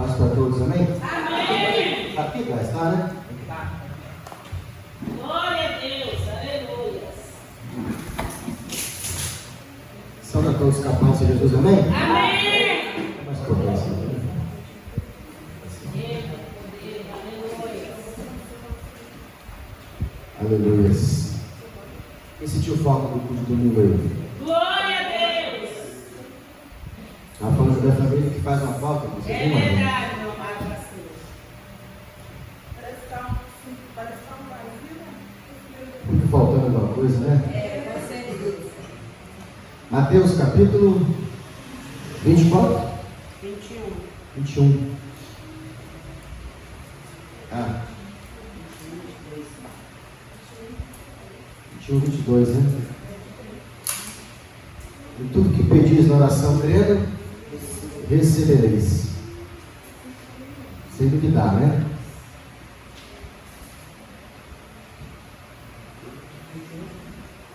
Paz para todos, amém? Amém. Aqui vai estar, né? Glória a Deus, aleluia. São a todos capazes de Jesus, amém? Amém. Mais potência. Aleluia. Quem sentiu falta do culto do domingo aí? Glória a Deus. A falando da família que faz uma falta, você É viu, mano? verdade, meu amado pastor. Fica faltando alguma coisa, né? É, com certeza. Mateus capítulo 24? 21. 21. Ah. 21, 22, né? E tudo que pedis na oração crendo, recebereis. Sei do que dá, né?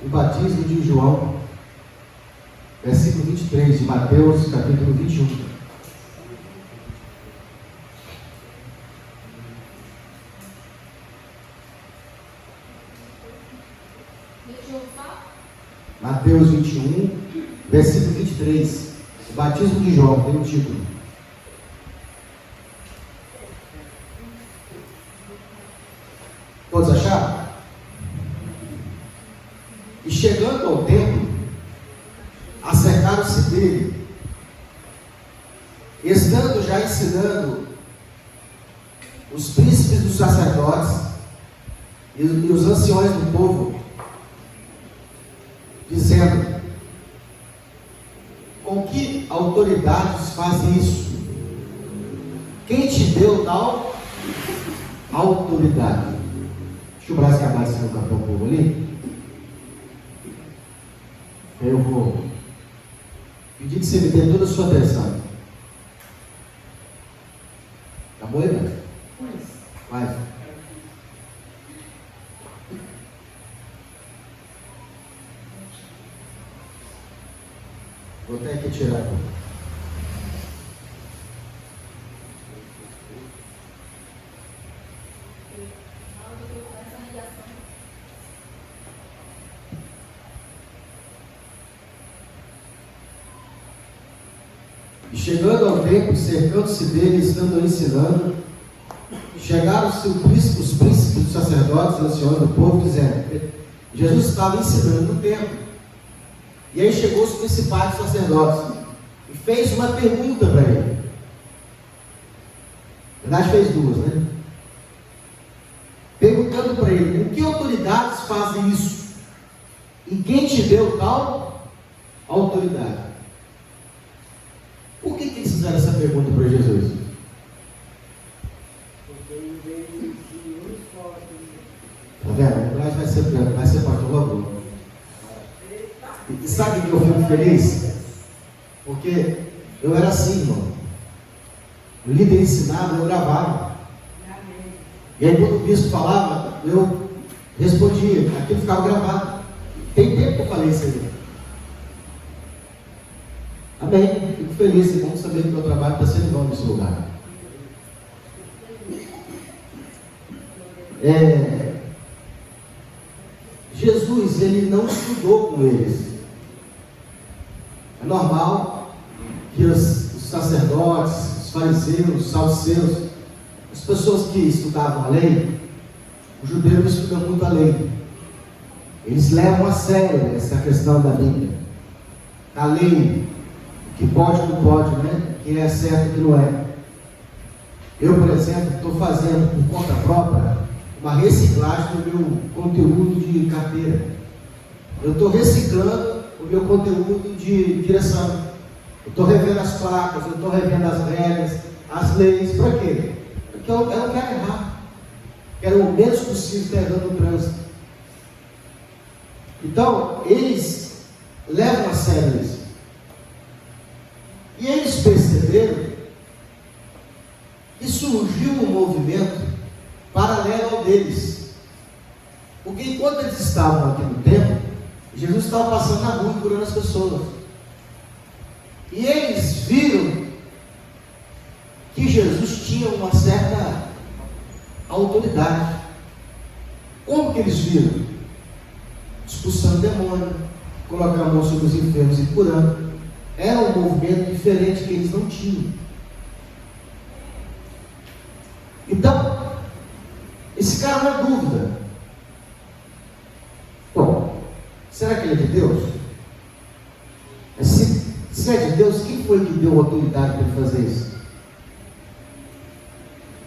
O batismo de João, versículo 23 de Mateus, capítulo 21. Mateus 21, versículo 23. O batismo de João, tem um título. Todos acharam? E chegando ao templo, acercaram-se dele, estando já ensinando os príncipes dos sacerdotes e os anciões do povo, dizendo: com que autoridades fazem isso? Quem te deu tal autoridade? Deixa o braço acabar de no capão povo ali. Eu vou pedir que você me dê toda a sua atenção. Acabou aí, né? Vai. Vou até aqui tirar. E chegando ao templo, cercando-se dele, estando ensinando, chegaram-se os príncipes dos sacerdotes, anciões do povo, dizendo: Jesus estava ensinando no templo. E aí chegou os principais sacerdotes e fez uma pergunta para ele. Na verdade fez duas, né? Perguntando para ele: com que autoridades fazem isso? E quem te deu tal autoridade? Por que eles fizeram essa pergunta para Jesus? Tá vendo? O Braz vai ser pastor logo. E sabe que eu fico feliz? Porque eu era assim, irmão. O líder ensinava, eu gravava. E aí quando o bispo falava, eu respondia. Aquilo ficava gravado. Tem tempo que eu falei isso aí. Amém. Fico feliz e bom saber que o meu trabalho está sendo bom nesse lugar. Jesus, ele não estudou com eles. É normal que os sacerdotes, os fariseus, os saduceus, as pessoas que estudavam a lei, os judeus não estudam muito a lei. Eles levam a sério essa questão da Bíblia, da lei, o que pode e não pode, né? O que é certo e o que não é. Eu, por exemplo, estou fazendo por conta própria uma reciclagem do meu conteúdo de carteira. Eu estou reciclando o meu conteúdo de direção. Eu estou revendo as placas, eu estou revendo as regras, as leis. Para quê? Porque eu não quero errar. Quero o menos possível estar errando no trânsito. Então, eles levam a sério isso. E eles perceberam que surgiu um movimento paralelo ao deles. Porque enquanto eles estavam aqui no templo, Jesus estava passando na rua e curando as pessoas. E eles viram que Jesus tinha uma certa autoridade. Como que eles viram? Expulsando demônio, colocando a mão sobre os enfermos e curando. Era um movimento diferente que eles não tinham. Então, esse cara não é dúvida. Bom, será que ele é de Deus? Se é de Deus, quem foi que deu autoridade para ele fazer isso?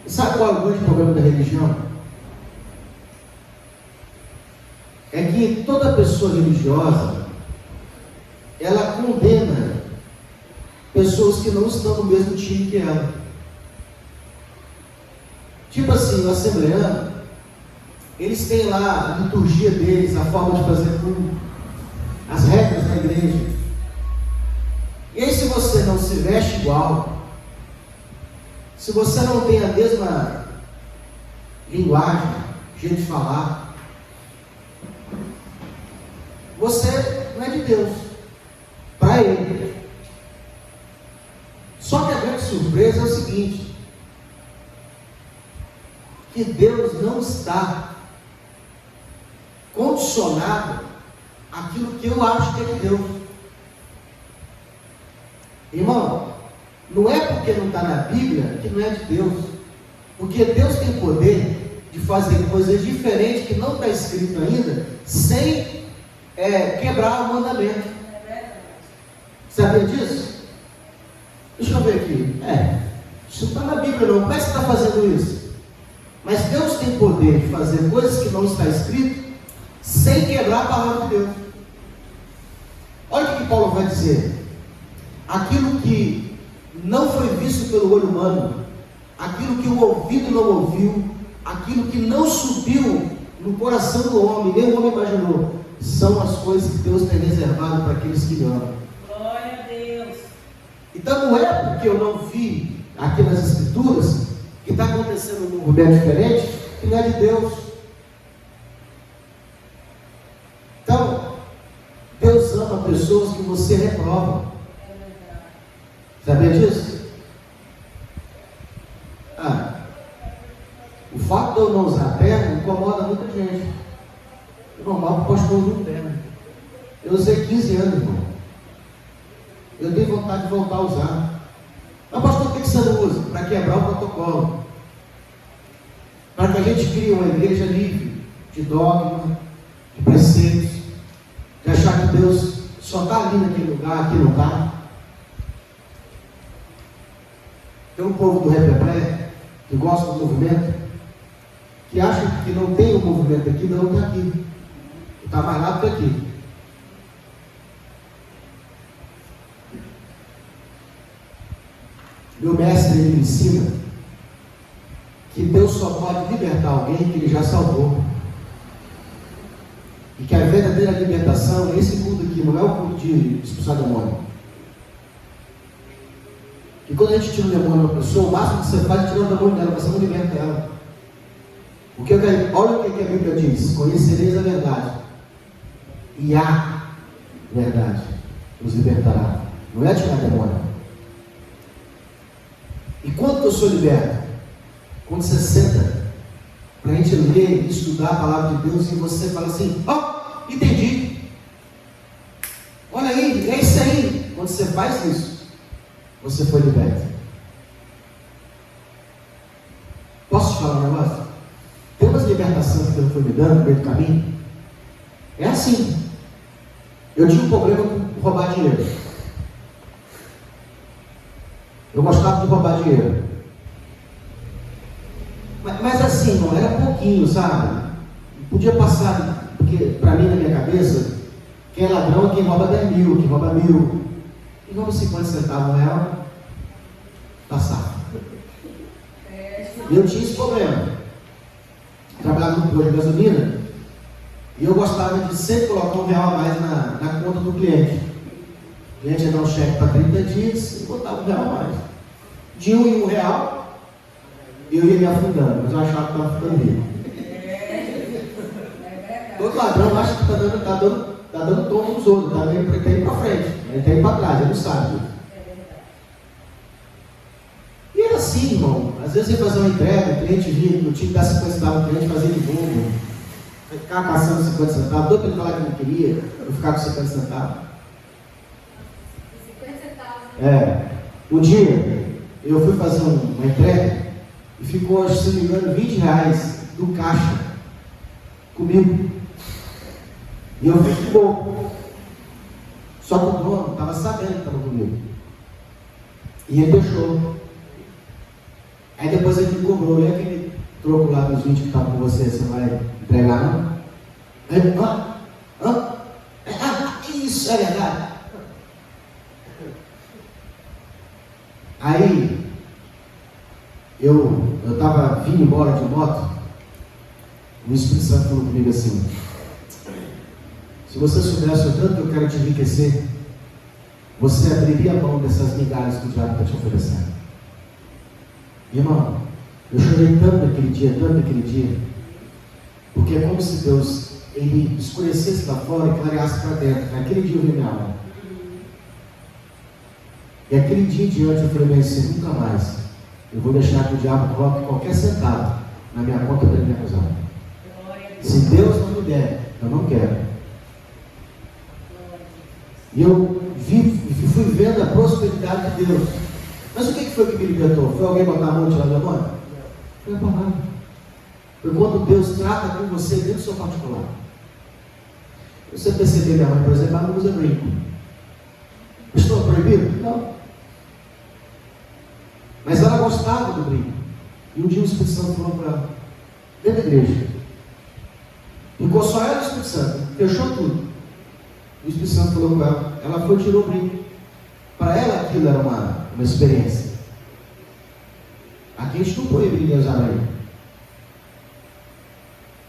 E sabe qual é o grande problema da religião? É que toda pessoa religiosa, ela condena pessoas que não estão no mesmo time que ela. Tipo assim, o assembleano, eles têm lá a liturgia deles, a forma de fazer culto, as regras da igreja. E aí, se você não se veste igual, se você não tem a mesma linguagem, jeito de falar, você não é de Deus, para ele. Só que a grande surpresa é o seguinte, que Deus não está condicionado àquilo que eu acho que é de Deus. Irmão, não é porque não está na Bíblia que não é de Deus, porque Deus tem poder de fazer coisas diferentes que não está escrito ainda, sem quebrar o mandamento. Sabia disso? Deixa eu ver aqui. Isso não está na Bíblia não, como é que você está fazendo isso? Mas Deus tem poder de fazer coisas que não está escrito, sem quebrar a palavra de Deus. Olha o que Paulo vai dizer. Aquilo que não foi visto pelo olho humano, aquilo que o ouvido não ouviu, aquilo que não subiu no coração do homem, nem o homem imaginou, são as coisas que Deus tem reservado para aqueles que amam. Glória a Deus. Então não é porque eu não vi aqui nas Escrituras que está acontecendo num movimento diferente, que não é de Deus. Então, Deus ama pessoas que você reprova. Sabia disso? O fato de eu não usar terno incomoda muita gente. É normal que o pastor use um terno. Eu usei 15 anos, irmão. Eu tenho vontade de voltar a usar. Mas pastor, por que você não usa? Para quebrar o protocolo. Para que a gente crie uma igreja livre de dogma, de preceitos, de achar que Deus só está ali naquele lugar, aqui não está. Tem um povo do Repepré que gosta do movimento, que acha que não tem um movimento aqui, não está aqui. Está mais lá do que aqui. Meu mestre, ele me ensina que Deus só pode libertar alguém que ele já salvou. E que a verdadeira libertação é esse culto aqui, não é o culto de expulsar demônio. E quando a gente tira o demônio de uma pessoa, o máximo que você faz é tirar o demônio dela, você não liberta ela. Porque olha o que a Bíblia diz: conhecereis a verdade, e a verdade os libertará. Não é tirar demônio. E quando eu sou liberto? Quando você senta para a gente ler e estudar a palavra de Deus e você fala assim: entendi. Olha aí, é isso aí. Quando você faz isso, você foi liberto. Posso te falar um negócio? Tem umas libertações que Deus foi me dando no meio do caminho. É assim. Eu tinha um problema com roubar dinheiro. Eu gostava de roubar dinheiro. Mas assim, não era pouquinho, sabe? Podia passar, porque para mim, na minha cabeça, quem é ladrão é quem rouba 10 mil, quem rouba 1.000. E rouba 50 centavos, R$1, passava. E eu tinha esse problema. Trabalhava no posto de gasolina e eu gostava de sempre colocar R$1 a mais na conta do cliente. O cliente ia dar um cheque para 30 dias e botava R$1 a mais. De R$1 em R$1, eu ia me afundando, mas eu achava que estava ficando rico. Todo ladrão acha que está dando tom nos outros, está indo para frente, ele está indo para trás, ele não sabe. E era assim. assim, irmão. Às vezes você fazer uma entrega, o cliente vinha, o time dá 50 centavos, o cliente fazia de bobo. Ficava caçando 50 centavos, doido para ele falar que não queria, eu ficava com 50 centavos. 50 centavos. Um dia, eu fui fazer uma entrega e ficou, se não me engano, R$20 do caixa comigo. E eu fiz pouco. Só que o dono estava sabendo que estava comigo. E ele deixou. Aí depois ele me cobrou, olha aquele troco lá dos 20 que estava com você vai entregar não? Aí, isso é verdade. Aí, eu estava vindo embora de moto, o Espírito Santo falou comigo assim: se você soubesse o tanto que eu quero te enriquecer, você abriria a mão dessas migalhas que o diabo está te oferecendo. Irmão, eu chorei tanto naquele dia, porque é como se Deus, ele escurecesse lá fora e clareasse para dentro. Naquele dia eu vi minha alma. E aquele dia em diante eu falei bem assim: nunca mais eu vou deixar que o diabo coloque qualquer centavo na minha conta para ele me acusar. Se Deus não me der, eu não quero. E eu fui vendo a prosperidade de Deus. Mas o que foi que me libertou? Foi alguém botar a mão e tirar da mão? Foi a palavra. Foi quando Deus trata com você dentro do seu particular. Você percebeu, minha mãe, por exemplo, ela não usa brinco. Estou proibido? Não. Mas ela gostava do brinco. E um dia o Espírito Santo falou para ela, dentro da igreja. Ficou só ela e o Espírito Santo. Fechou tudo. O Espírito Santo falou com ela. Ela foi e tirou o brinco. Para ela aquilo era uma experiência. Aqui a gente não proíbe ninguém usar brinco.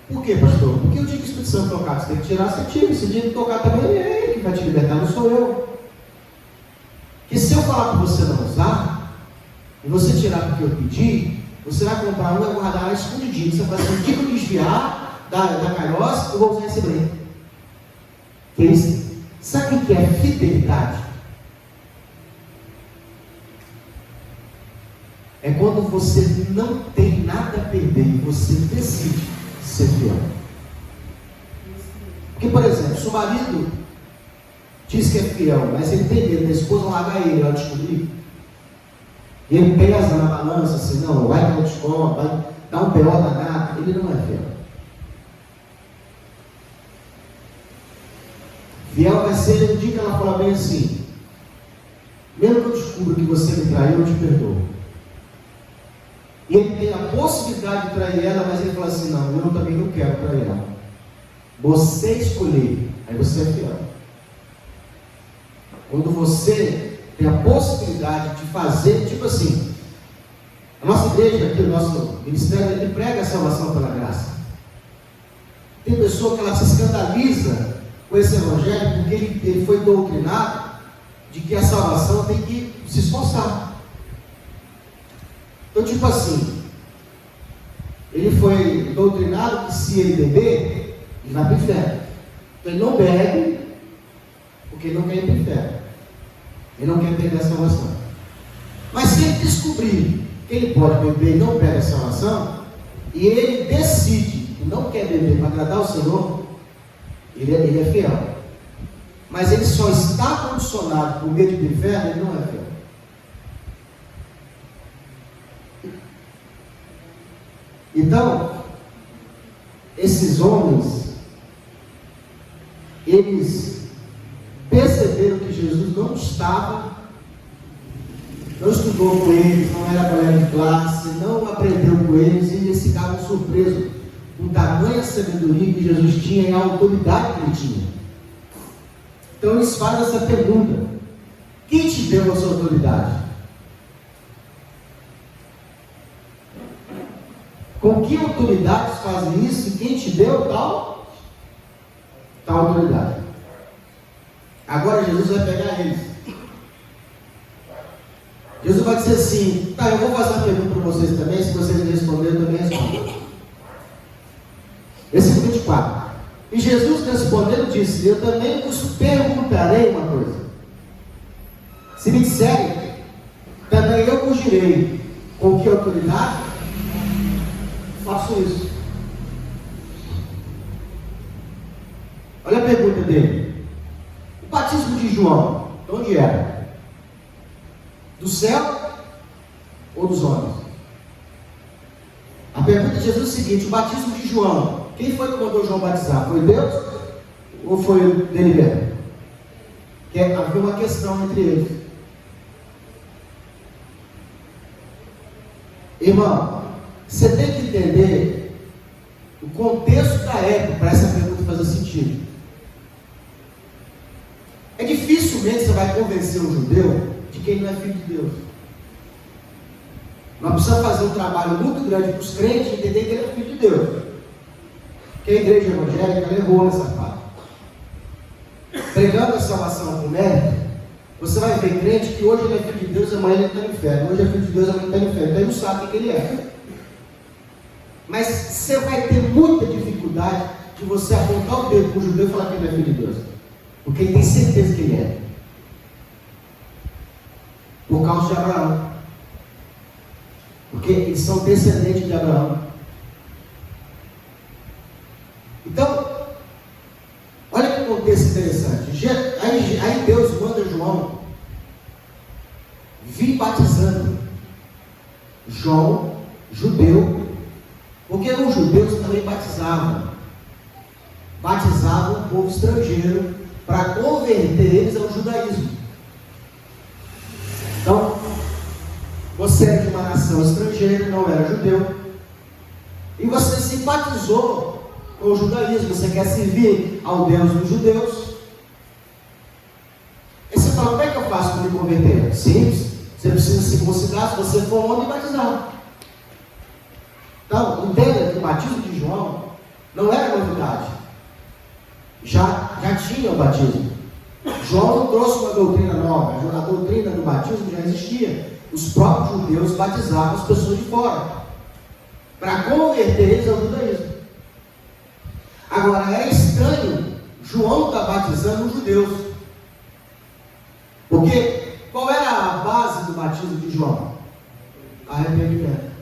Por quê, pastor? Porque o dia que o Espírito Santo tocar, você tem que tirar, você tira. Se o dia que tocar também, é ele que vai te libertar, não sou eu. Porque se eu falar para você não usar, e você tirar porque eu pedi, você vai comprar um e guardar ela escondidinho. Você vai assim: o dia que eu desviar da carroça, eu vou usar esse brinco. Sabe o que é fidelidade? É quando você não tem nada a perder e você decide ser fiel. Porque, por exemplo, se o marido diz que é fiel, mas ele tem medo da esposa largar ele, ela descobrir, e ele pesa na balança assim: não, vai que ela descobre, vai dar um B.O. danado, ele não é fiel. Fiel vai ser o dia que ela falar bem assim: mesmo que eu descubra que você me traiu, eu te perdoo. E ele tem a possibilidade de trair ela, mas ele fala assim: não, eu também não quero trair ela. Você escolher, aí você é fiel. Quando você tem a possibilidade de fazer, tipo assim, a nossa igreja aqui, o nosso ministério, ele prega a salvação pela graça. Tem pessoa que ela se escandaliza com esse evangelho, porque ele foi doutrinado de que a salvação tem que se esforçar. Então, tipo assim, ele foi doutrinado que se ele beber, ele vai para o inferno. Então ele não bebe, porque ele não quer ir para o inferno. Ele não quer perder a salvação. Mas se ele descobrir que ele pode beber e não perde a salvação, e ele decide que não quer beber para agradar o Senhor, ele é fiel. Mas ele só está condicionado por medo do inferno, ele não é fiel. Então, esses homens, eles perceberam que Jesus não estudou com eles, não era colega de classe, não aprendeu com eles, e eles ficavam surpresos com tamanha sabedoria que Jesus tinha e a autoridade que ele tinha. Então eles fazem essa pergunta: quem te deu essa autoridade? Com que autoridades fazem isso? E quem te deu tal autoridade? Agora Jesus vai pegar eles. Jesus vai dizer assim: tá, eu vou fazer uma pergunta para vocês também. Se vocês responderem, eu também respondo. Versículo 24. E Jesus respondendo disse: eu também vos perguntarei uma coisa. Se me disserem, também eu vos direi Com que autoridade? Faço isso. Olha a pergunta dele. O batismo de João, de onde era? Do céu ou dos homens? A pergunta de Jesus é o seguinte: o batismo de João, quem foi que mandou João batizar? Foi Deus ou foi ele mesmo? Havia uma questão entre eles. Irmão, você tem que entender o contexto da época para essa pergunta fazer sentido. É dificilmente você vai convencer um judeu de que ele não é filho de Deus. Nós precisamos fazer um trabalho muito grande para os crentes entender que ele é filho de Deus. Porque a igreja evangélica levou nessa parte. Pregando a salvação com mérito, você vai ver crente que hoje ele é filho de Deus, amanhã ele está no inferno. Hoje é filho de Deus, amanhã ele está no inferno. Então ele não sabe o que ele é. Mas você vai ter muita dificuldade de você apontar o dedo para o judeu e falar que ele é filho de Deus. Porque ele tem certeza que ele é. Por causa de Abraão. Porque eles são descendentes de Abraão. Então, olha que contexto interessante. Aí Deus manda João vir batizando. João, judeu, porque os judeus também batizavam o povo estrangeiro para converter eles ao judaísmo. Então, você é de uma nação estrangeira, não era judeu, e você simpatizou com o judaísmo, você quer servir ao Deus dos judeus. Aí você fala: como é que eu faço para me converter? Simples, você precisa se circuncidar se você for homem e batizar. Então, entenda que o batismo de João não era novidade, já tinha o batismo. João não trouxe uma doutrina nova, a doutrina do batismo já existia. Os próprios judeus batizavam as pessoas de fora para converter eles ao judaísmo. Agora, é estranho João estar batizando os judeus, porque qual era a base do batismo de João? Arrependimento.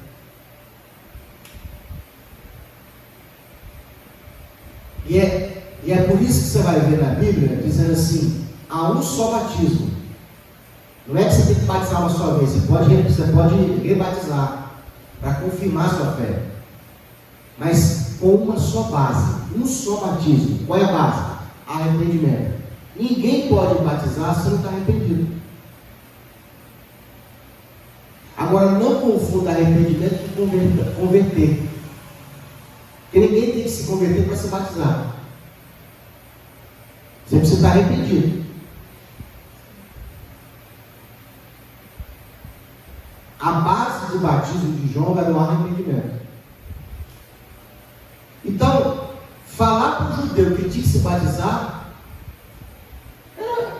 E é por isso que você vai ver na Bíblia dizendo assim: há um só batismo. Não é que você tem que batizar uma só vez, você pode rebatizar para confirmar a sua fé, mas com uma só base, um só batismo. Qual é a base? Arrependimento. Ninguém pode batizar se não está arrependido. Agora, não confunda arrependimento com converter, porque ninguém tem que se converter para se batizar. Você precisa estar arrependido. A base do batismo de João era o arrependimento. Então, falar para o judeu que tinha que se batizar era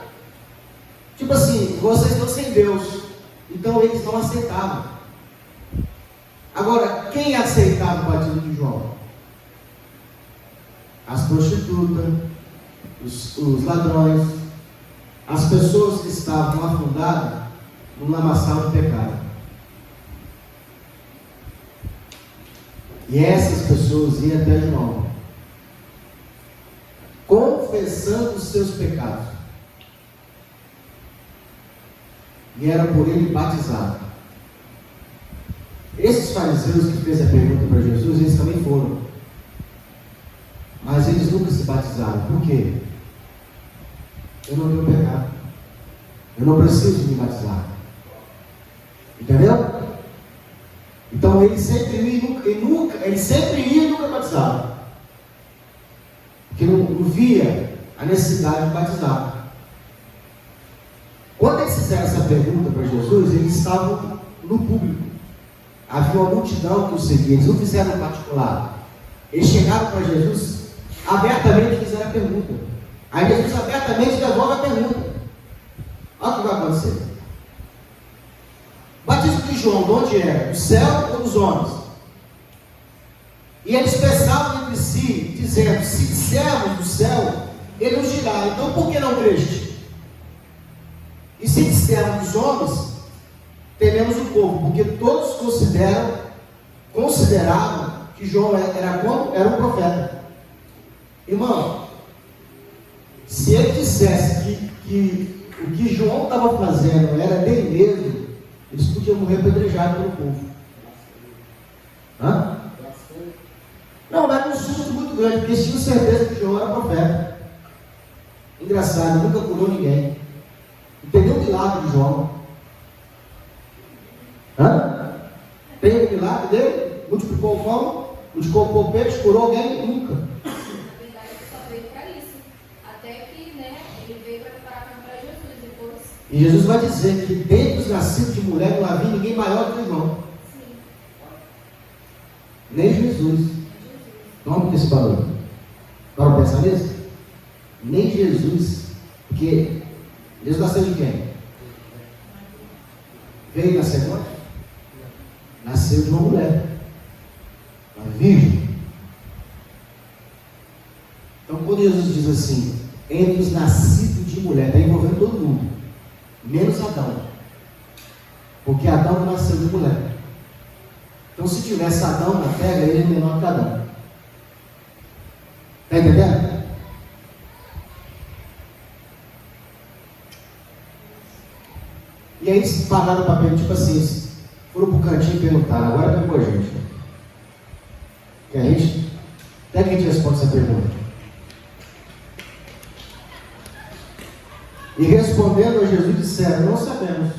tipo assim: vocês estão sem Deus, então eles não aceitavam. Agora, quem aceitava o batismo de João? As prostitutas, os ladrões, as pessoas que estavam afundadas no lamaçal do pecado. E essas pessoas iam até João, confessando os seus pecados, e eram por ele batizados. Esses fariseus que fez a pergunta para Jesus, eles também foram, mas eles nunca se batizaram. Por quê? Eu não tenho pecado, eu não preciso me batizar. Entendeu? Então ele sempre ia e nunca batizava, porque não via a necessidade de batizar. Quando eles fizeram essa pergunta para Jesus, eles estavam no público, havia uma multidão que os seguia, eles não fizeram em particular. Eles chegaram para Jesus, abertamente fizeram a pergunta. Aí Jesus abertamente devolve a pergunta. Olha o que vai acontecer. O batismo de João, de onde era? Do céu ou dos homens? E eles pensavam entre si, dizendo: se dissermos do céu, ele nos dirá: então por que não creste? E se dissermos dos homens, tememos o povo, porque todos consideravam que João era um profeta. Irmão, se ele dissesse que o que João estava fazendo era dele mesmo, eles podiam morrer apedrejados pelo povo. Hã? Não, mas um susto muito grande, porque eles tinham certeza que João era profeta. Engraçado, nunca curou ninguém. Entendeu o milagre de João? Hã? Tem o milagre dele? Multiplicou o pão? Multiplicou o peixe? Curou alguém? Nunca. Na verdade, ele só veio para isso. Até que, né, ele veio para preparar para Jesus depois. E Jesus vai dizer que dentre os nascidos de mulher não havia ninguém maior do que João. Sim. Nem Jesus. Toma esse valor. Para pensar nisso? Nem Jesus. Porque Jesus nasceu de quem? Veio nascer agora? Nasceu de uma mulher. Uma virgem. Então quando Jesus diz assim, entre os nascidos de mulher, está envolvendo todo mundo. Menos Adão. Porque Adão não nasceu de mulher. Então se tivesse Adão na terra, ele é menor que Adão. Está entendendo? E aí eles pararam o papel, tipo assim, foram pro cantinho e perguntaram, agora vem com a gente. Que a gente, até que a gente responde essa pergunta. E respondendo a Jesus disseram, não sabemos.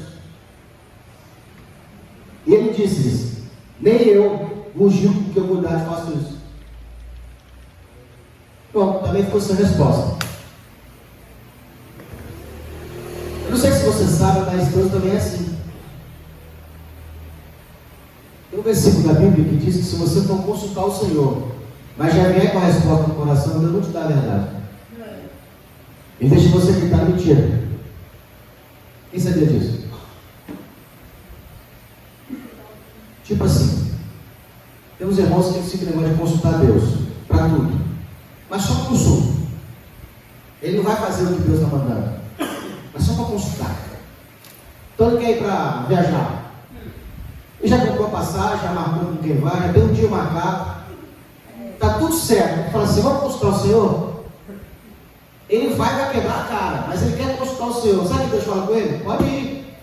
E ele disse-lhes, nem eu vos digo que eu cuidado faço isso. Bom, também ficou sem resposta. Eu não sei se você sabe, mas Deus também é assim. Tem um versículo da Bíblia que diz que se você for consultar o Senhor, mas já vier com a resposta no coração, Deus não te dá a verdade. Ele deixa você gritar mentira. Quem sabia disso? Tipo assim, temos irmãos que têm esse negócio de consultar Deus para tudo, mas só consulta. Ele não vai fazer o que Deus está mandando, mas só para consultar. Então ele quer ir para viajar. Ele já comprou a passagem, já marcou com quem vai, já tem um dia marcado. Está tudo certo. Ele fala assim, vamos consultar o Senhor? Ele vai quebrar a cara, mas ele quer consultar o Senhor. Sabe o que Deus fala com ele? Pode ir.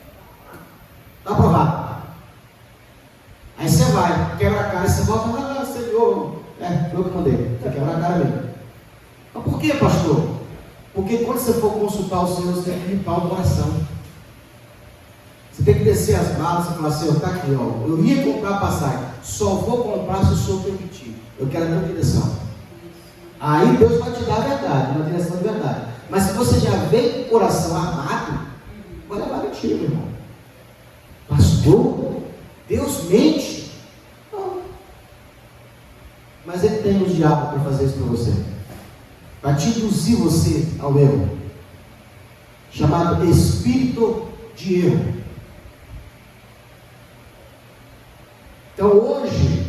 Está aprovado. Aí você vai, quebra a cara, e você volta, ah, Senhor, eu que mandei. Você quebra a cara mesmo. Mas por que, pastor? Porque quando você for consultar o Senhor, você tem que limpar o coração. Você tem que descer as malas e falar, Senhor, está aqui, ó. Eu ia comprar a passagem, só vou comprar se o Senhor permitir. Eu quero a minha direção. Aí Deus vai te dar a verdade, uma direção de verdade. Mas se você já vem com o coração armado, vai levar mentira, meu irmão. Pastor, Deus mente? Não. Mas Ele tem um diabo para fazer isso para você. Para te induzir você ao erro. Chamado espírito de erro. Então hoje,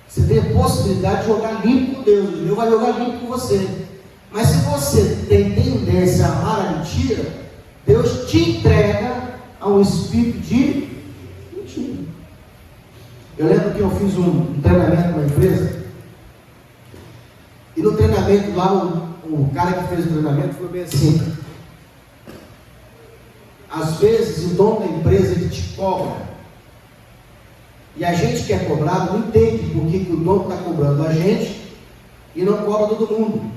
você tem a possibilidade de jogar limpo com Deus. Deus vai jogar limpo com você. Mas se você tem tendência a amar a mentira, Deus te entrega a um espírito de mentira. Eu lembro que eu fiz um treinamento numa empresa. E no treinamento lá, o cara que fez o treinamento foi bem assim. Às vezes o dono da empresa ele te cobra. E a gente que é cobrado não entende por que o dono está cobrando a gente e não cobra todo mundo.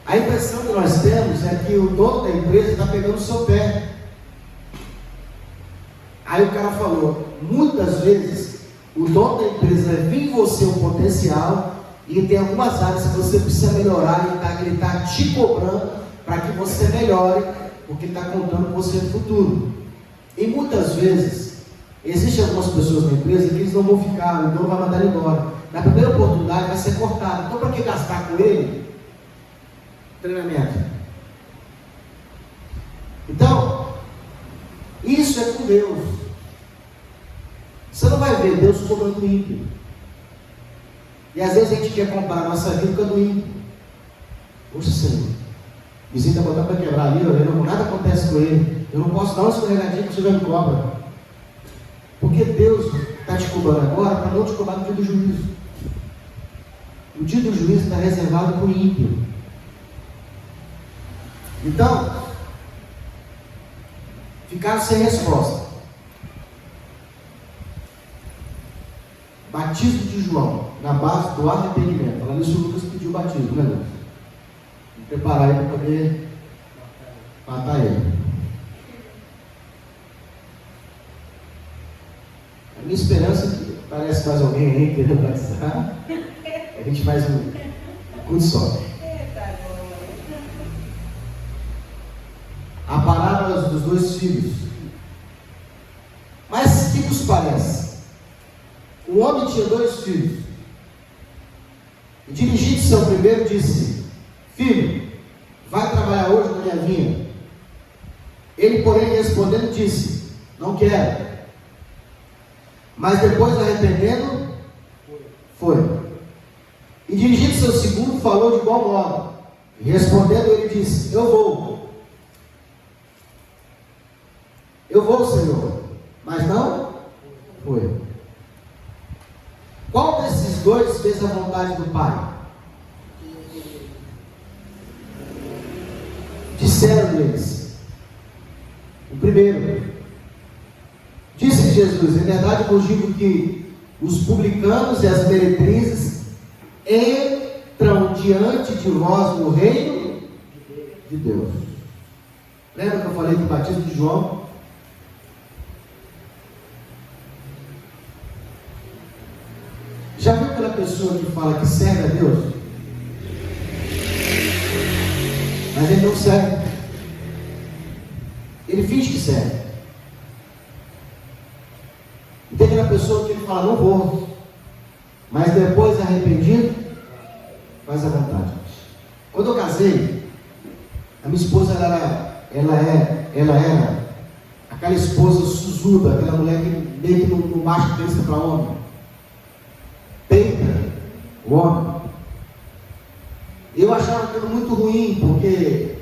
A impressão que nós temos é que o dono da empresa está pegando o seu pé. Aí o cara falou, muitas vezes o dono da empresa vê em você um potencial e tem algumas áreas que você precisa melhorar e ele está te cobrando para que você melhore, porque ele está contando com você no futuro. E muitas vezes existem algumas pessoas na empresa que eles não vão ficar, o dono vai mandar ele embora. Na primeira oportunidade vai ser cortado. Então para que gastar com ele? Treinamento. Então, isso é com Deus. Você não vai ver Deus cobrando o ímpio. E às vezes a gente quer comparar a nossa vida com a do ímpio. Poxa, Senhor, o vizinho está botando para quebrar ali, nada acontece com ele Eu não posso dar uma escorregadinha que você já me cobra. Porque Deus está te cobrando agora para não te cobrar no dia do juízo. O dia do juízo está reservado para o ímpio. Então, ficaram sem resposta. Batismo de João, na base do arrependimento. Falando isso, o Lucas pediu o batismo, né, Lucas? Vou preparar ele para poder matar ele. A minha esperança é que parece mais alguém aí querendo batizar. A gente faz um curso só. A parábola dos dois filhos. Mas o que vos parece? O homem tinha 2 filhos. E dirigindo-se ao primeiro, disse: Filho, vai trabalhar hoje na minha vinha. Ele, porém, respondendo, disse: Não quero. Mas depois, arrependendo, foi. E dirigindo-se ao segundo, falou de igual modo. E respondendo, ele disse: Eu vou. Eu vou, Senhor. Mas não foi. Qual desses 2 fez a vontade do Pai? Disseram eles: o primeiro. Disse Jesus: em verdade vos digo que os publicanos e as meretrizes entram diante de vós no reino de Deus. Lembra que eu falei do batismo de João? Já viu aquela pessoa que fala que serve a Deus? Mas ele não serve. Ele finge que serve. E tem aquela pessoa que ele fala: não vou. Mas depois, arrependido, faz a vontade. Quando eu casei, a minha esposa ela era aquela esposa suzuda, aquela mulher que meio que no macho pensa para homem. Peita o homem. Eu achava aquilo muito ruim, porque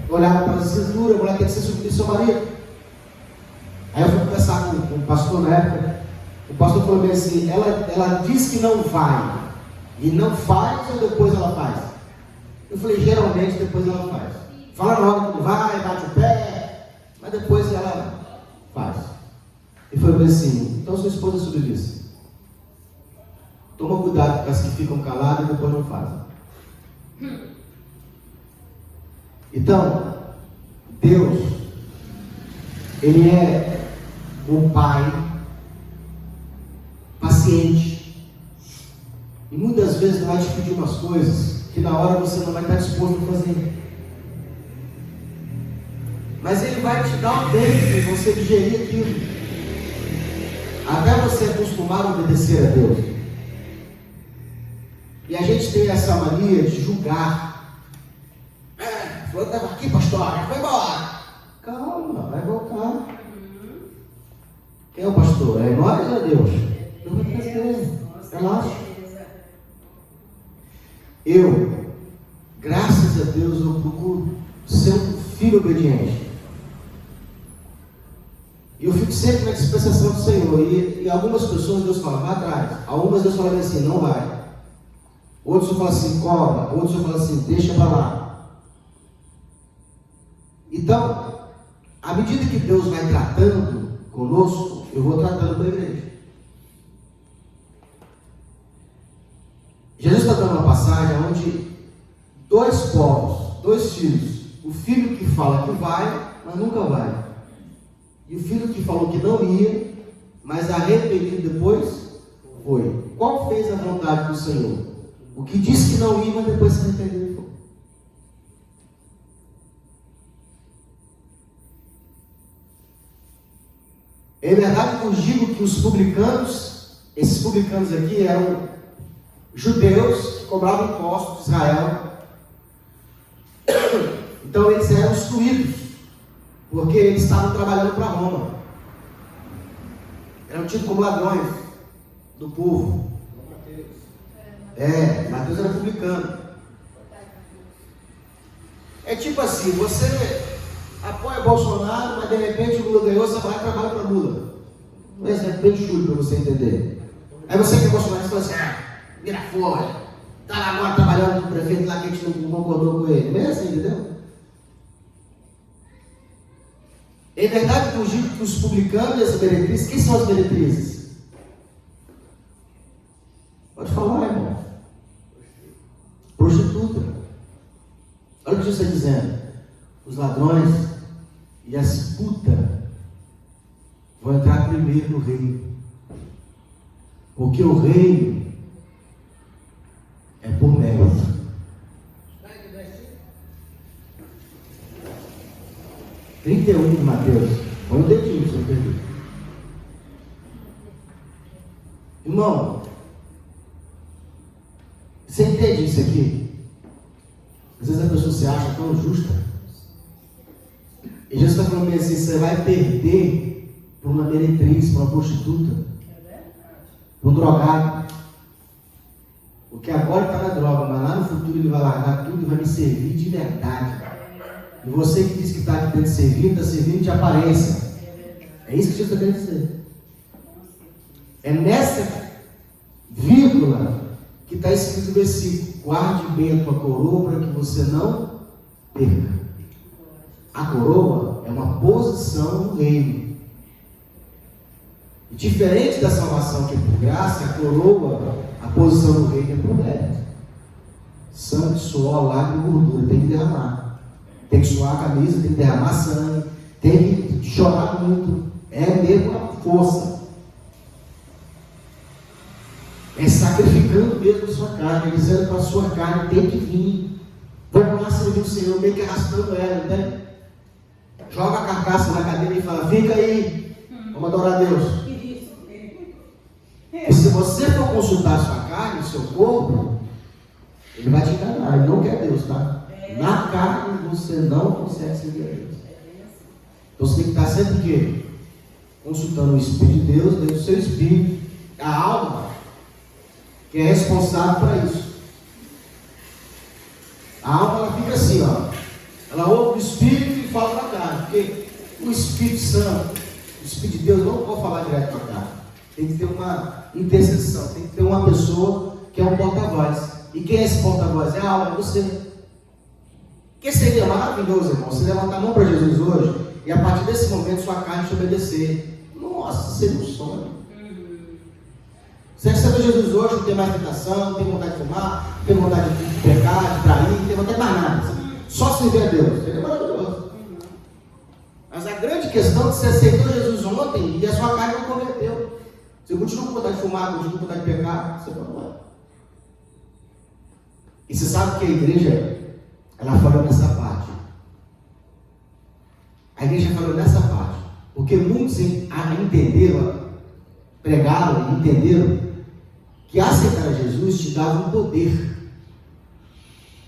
eu olhava para a cintura, a mulher tem que ser submissa ao marido. Aí eu fui conversar com o pastor na época. O pastor falou bem assim: ela diz que não vai, e não faz, ou depois ela faz? Eu falei: geralmente depois ela faz. Fala na hora que não vai, bate o pé, mas depois ela faz. E foi bem assim: então sua esposa é submissa. Toma cuidado com as que ficam caladas e depois não fazem. Então, Deus, Ele é um Pai paciente. E muitas vezes vai te pedir umas coisas que na hora você não vai estar disposto a fazer. Mas Ele vai te dar um tempo de você digerir aquilo, até você acostumar a obedecer a Deus. E a gente tem essa mania de julgar. Fulano estava aqui, pastor, vai embora. Calma, vai voltar. Quem é o pastor? É nós ou é Deus? Não vai fazer. Relaxa. Eu, graças a Deus, eu procuro ser um filho obediente. E eu fico sempre na dispensação do Senhor. E algumas pessoas Deus fala: vai atrás. Algumas Deus fala assim: não vai. Outros eu falo assim: cobra. Outros eu falo assim: deixa para lá. Então, à medida que Deus vai tratando conosco, eu vou tratando com a igreja. Jesus está dando uma passagem onde 2 povos, 2 filhos. O filho que fala que vai, mas nunca vai. E o filho que falou que não ia, mas arrependido depois, foi. Qual fez a vontade do Senhor? O que disse que não ia, mas depois se arrependeu e foi. É verdade que eu digo que os publicanos, esses publicanos aqui eram judeus que cobravam impostos de Israel. Então eles eram excluídos, porque eles estavam trabalhando para Roma. Eram tidos como ladrões do povo. Mateus era publicano. É tipo assim: você apoia o Bolsonaro, mas de repente o Lula ganhou, você vai e trabalha para Lula. Esse é bem chulo para você entender. Aí você que é bolsonarista fala assim, vira folha, está lá agora trabalhando com o prefeito lá que a gente não concordou com ele. Não é assim, entendeu? É verdade que os publicanos e as meretrizes, quem são as meretrizes? Pode falar, irmão. Prostituta. Olha o que Jesus está dizendo. Os ladrões e as putas vão entrar primeiro no reino. Porque o reino é por mérito. 31 de Mateus. Põe o dedinho, se eu perdi. Irmão, você entende isso aqui? Às vezes a pessoa se acha tão justa. E Jesus está falando assim, você vai perder para uma meretriz, para uma prostituta, para um drogado. Porque agora está na droga, mas lá no futuro ele vai largar tudo e vai me servir de verdade. E você que diz que está aqui dentro servindo, está servindo de aparência. É isso que Jesus está querendo dizer. É nessa vírgula que está escrito no versículo: guarde bem a tua coroa para que você não perca. A coroa é uma posição no reino. E diferente da salvação que é por graça, a coroa, a posição no reino é por mérito. Sangue, suor, lágrima e gordura tem que derramar. Tem que suar a camisa, tem que derramar sangue, tem que chorar muito. É mesmo a força. É sacrificando mesmo a sua carne, dizendo para a sua carne tem que vir. Vamos lá servir o Senhor, meio que arrastando ela, entende? Joga a carcaça na cadeira e fala, fica aí, vamos adorar a Deus. E se você for consultar a sua carne, o seu corpo, ele vai te enganar, ele não quer Deus, tá? Na carne você não consegue servir a Deus. Então você tem que estar sempre o quê? Consultando o Espírito de Deus dentro do seu espírito, a alma, que é responsável por isso. A alma ela fica assim, ó. Ela ouve o Espírito e fala para a carne, porque o Espírito Santo, o Espírito de Deus não pode falar direto para a carne. Tem que ter uma intercessão, tem que ter uma pessoa que é um porta-voz. E quem é esse porta-voz? É a alma, é você. Que seria maravilhoso, irmão, você levantar a mão para Jesus hoje e a partir desse momento sua carne te obedecer. Nossa, seria um sonho. Você recebe Jesus hoje, não tem mais tentação, não tem vontade de fumar, não tem vontade de pecar, de trair, não tem vontade de mais nada. Só servir a Deus. Seria maravilhoso. Mas a grande questão é que você aceitou Jesus ontem e a sua carne não converteu. Você continua com vontade de fumar, continua com vontade de pecar, você não vai. E você sabe que a igreja, ela falou nessa parte. A igreja falou nessa parte. Porque muitos entenderam, pregaram e entenderam que aceitar a Jesus te dava um poder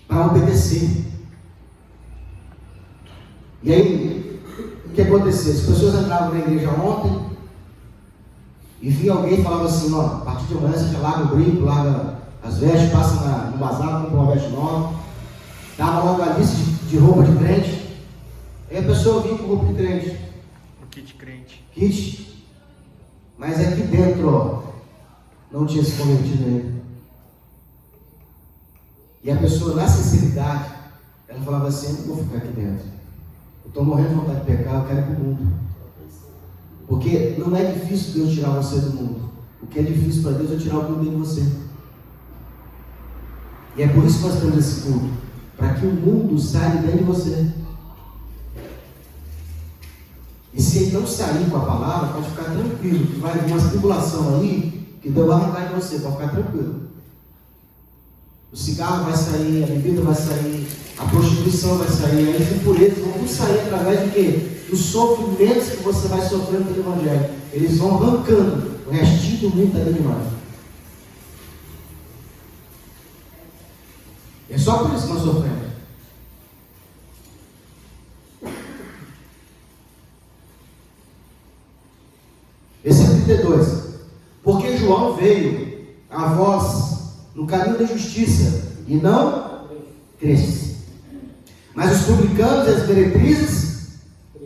para obedecer. E aí, o que aconteceu? As pessoas entravam na igreja ontem e via alguém e falava assim, ó, a partir de amanhã você já larga o brinco, larga as vestes, passa no bazar, compra uma veste nova, dava logo a lista de roupa de crente. Aí a pessoa vinha com roupa de crente. O kit crente. Kit. Mas aqui dentro, ó, não tinha se convertido ainda. E a pessoa, na sinceridade, ela falava assim, eu não vou ficar aqui dentro. Eu estou morrendo de vontade de pecar, eu quero ir para o mundo. Porque não é difícil Deus tirar você do mundo. O que é difícil para Deus é tirar o mundo de você. E é por isso que nós temos esse culto. Para que o mundo saia de dentro de você. E se ele não sair com a palavra, pode ficar tranquilo. Que vai vir uma tribulação aí, que Deus vai arrancar de você, pode ficar tranquilo. O cigarro vai sair, a bebida vai sair, a prostituição vai sair, as impurezas vão tudo sair através de quê? Dos sofrimentos que você vai sofrendo pelo Evangelho. Eles vão arrancando o restinho do mundo da demais. É só por isso que nós sofremos. Versículo 32. Porque João veio a vós no caminho da justiça e não cresce. Mas os publicanos e as meretrizes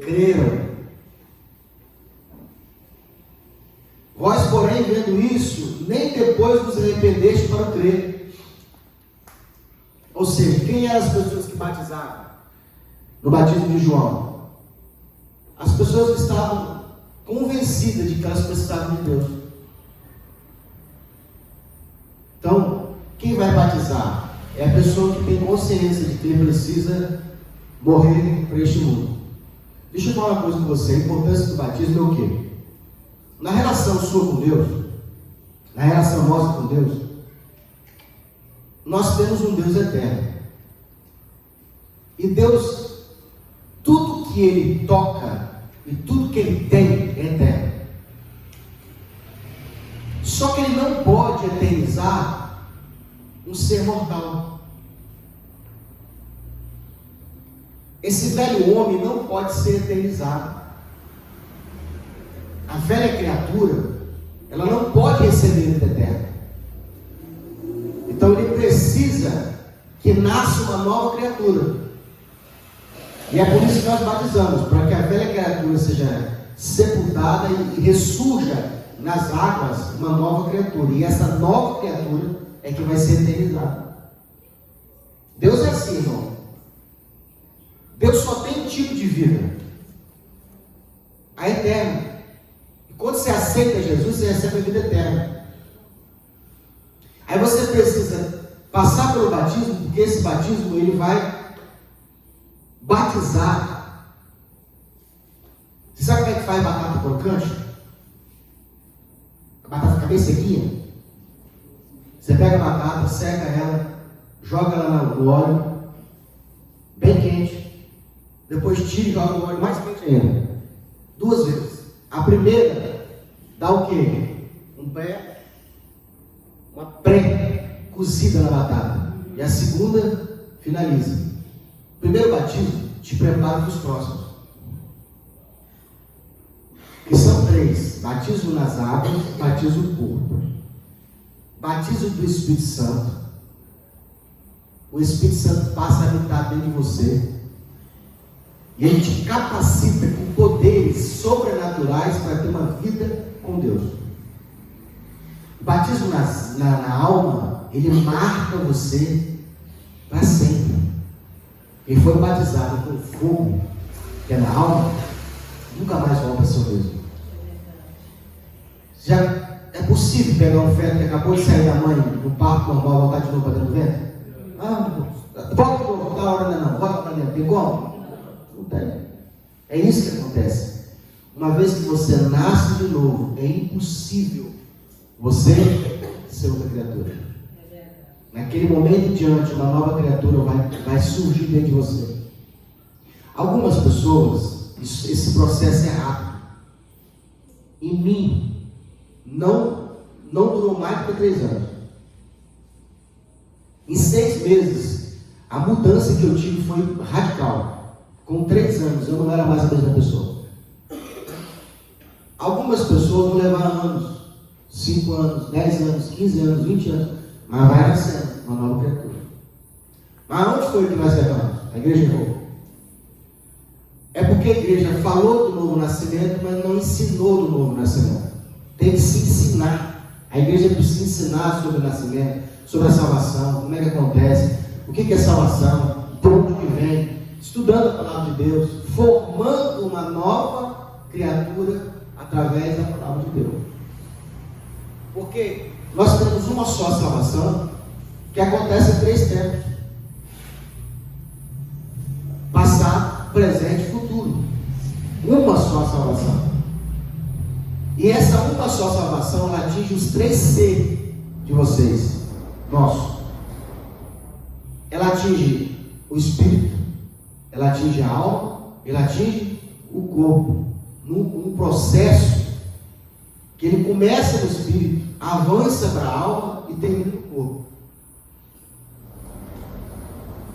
creram. Vós, porém, vendo isso, nem depois vos arrependeste para crer. Ou seja, quem eram as pessoas que batizavam no batismo de João? As pessoas que estavam convencidas de que elas precisavam de Deus. Então, quem vai batizar é a pessoa que tem consciência de que ele precisa morrer para este mundo. Deixa eu falar uma coisa com você. A importância do batismo é o quê? Na relação sua com Deus, na relação nossa com Deus, nós temos um Deus eterno. E Deus, tudo que Ele toca e tudo que Ele tem é eterno. Só que Ele não pode eternizar um ser mortal. Esse velho homem não pode ser eternizado. A velha criatura, ela não pode receber vida eterna. Então ele precisa que nasça uma nova criatura. E é por isso que nós batizamos, para que a velha criatura seja sepultada e ressurja nas águas uma nova criatura. E essa nova criatura é que vai ser eternizada. Deus é assim, irmão. Deus só tem um tipo de vida: a eterna. E quando você aceita Jesus, você recebe a vida eterna. Aí você precisa passar pelo batismo, porque esse batismo ele vai batizar. Você sabe como é que faz batata crocante? A batata fica bem sequinha. Você pega a batata, seca ela, joga ela no óleo, bem quente. Depois tira e joga no óleo mais quente ainda. 2 vezes. A primeira dá o quê? Uma pré-cozida na batata. E a segunda finaliza. O primeiro batismo te prepara para os próximos. Que são 3: batismo nas águas, batismo no corpo, batismo do Espírito Santo. O Espírito Santo passa a habitar dentro de você. E ele te capacita com poderes sobrenaturais para ter uma vida com Deus. O batismo na alma, ele marca você para sempre. Quem foi batizado com fogo, que é na alma, nunca mais volta a ser o mesmo. Já é possível pegar um feto que acabou de sair da mãe no parto normal, voltar de novo para dentro do ventre? Volta de novo, da hora ainda não, volta para dentro, tem como? Não tem. É isso que acontece. Uma vez que você nasce de novo, é impossível você ser outra criatura. Naquele momento em diante, uma nova criatura vai surgir dentro de você. Algumas pessoas, esse processo é rápido. Em mim, não durou mais do que 3 anos. Em 6 meses, a mudança que eu tive foi radical. Com 3 anos, eu não era mais a mesma pessoa. Algumas pessoas vão levar anos, 5 anos, 10 anos, 15 anos, 20 anos, mas vai nascendo uma nova criatura. Mas onde foi que nós levamos? A igreja errou. É porque a igreja falou do novo nascimento, mas não ensinou do novo nascimento. Tem que se ensinar. A igreja precisa ensinar sobre o nascimento, sobre a salvação, como é que acontece, o que é salvação, de onde que vem, estudando a palavra de Deus, formando uma nova criatura através da palavra de Deus. Porque nós temos uma só salvação que acontece em 3 tempos: passado, presente e futuro. Uma só salvação. E essa uma só salvação, ela atinge os 3 C de vocês, nosso. Ela atinge o espírito, ela atinge a alma, ela atinge o corpo. Num processo que ele começa no espírito, avança para a alma e termina no corpo.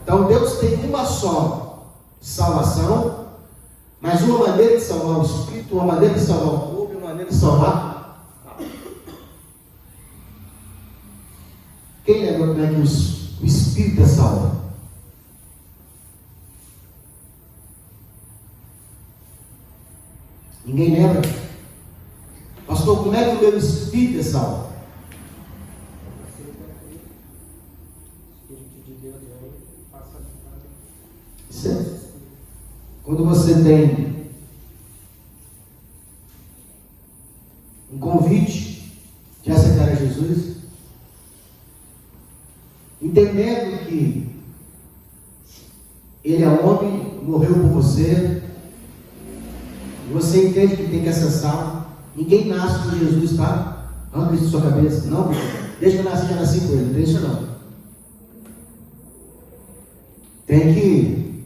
Então Deus tem uma só salvação, mas uma maneira de salvar o espírito, uma maneira de salvar o corpo e uma maneira de salvar a alma. Quem lembra como é que o espírito é salvo? Ninguém lembra? Pastor, como é que o meu espírito é salvo? Certo? Quando você tem um convite de aceitar a Jesus, entendendo que Ele é homem, morreu por você, e você entende que tem que acessar. Ninguém nasce com Jesus, tá? Arranca isso da sua cabeça. Não, desde que eu nasci, já nasci com Ele. Não tem isso não. Tem que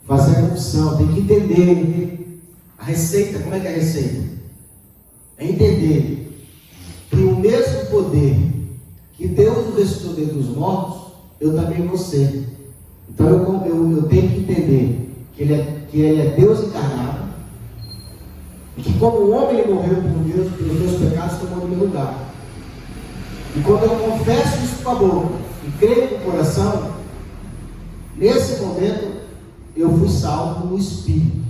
fazer a confissão, tem que entender a receita. Como é que é a receita? É entender que o mesmo poder que Deus o ressuscitou dentre os mortos, eu também vou ser. Então eu tenho que entender que ele é Deus encarnado, e que como o homem ele morreu pelos meus pecados, tomou no meu lugar. E quando eu confesso isso com a boca e creio com o coração, nesse momento eu fui salvo no Espírito.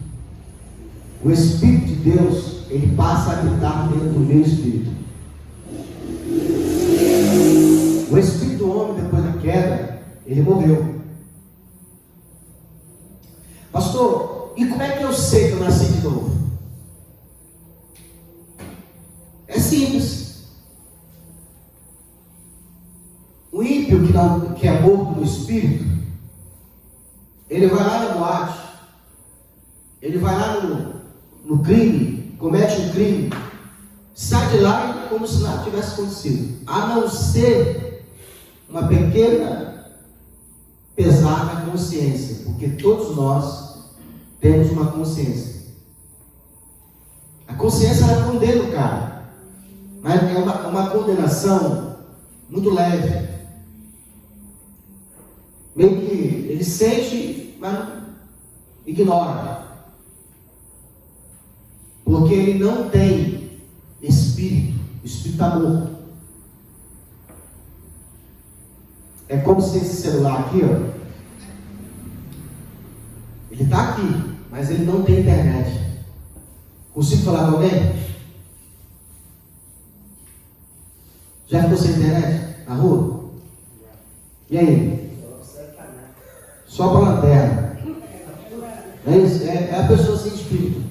O Espírito de Deus, ele passa a habitar dentro do meu espírito. O espírito do homem, depois da queda, ele morreu. Pastor, e como é que eu sei que eu nasci de novo? É simples. O ímpio que é morto no espírito, ele vai lá na boate, ele vai lá no crime, comete um crime, sai de lá como se nada tivesse acontecido, a não ser uma pequena pesar na consciência, porque todos nós temos uma consciência. A consciência ela condena o cara, mas é uma condenação muito leve. Meio que ele sente, mas ignora. Porque ele não tem espírito. O espírito está morto. É como se esse celular aqui, ó, ele está aqui, mas ele não tem internet. Consigo falar com alguém? Já ficou sem internet? Na rua? E aí? Só para a lanterna. É isso? É a pessoa sem espírito.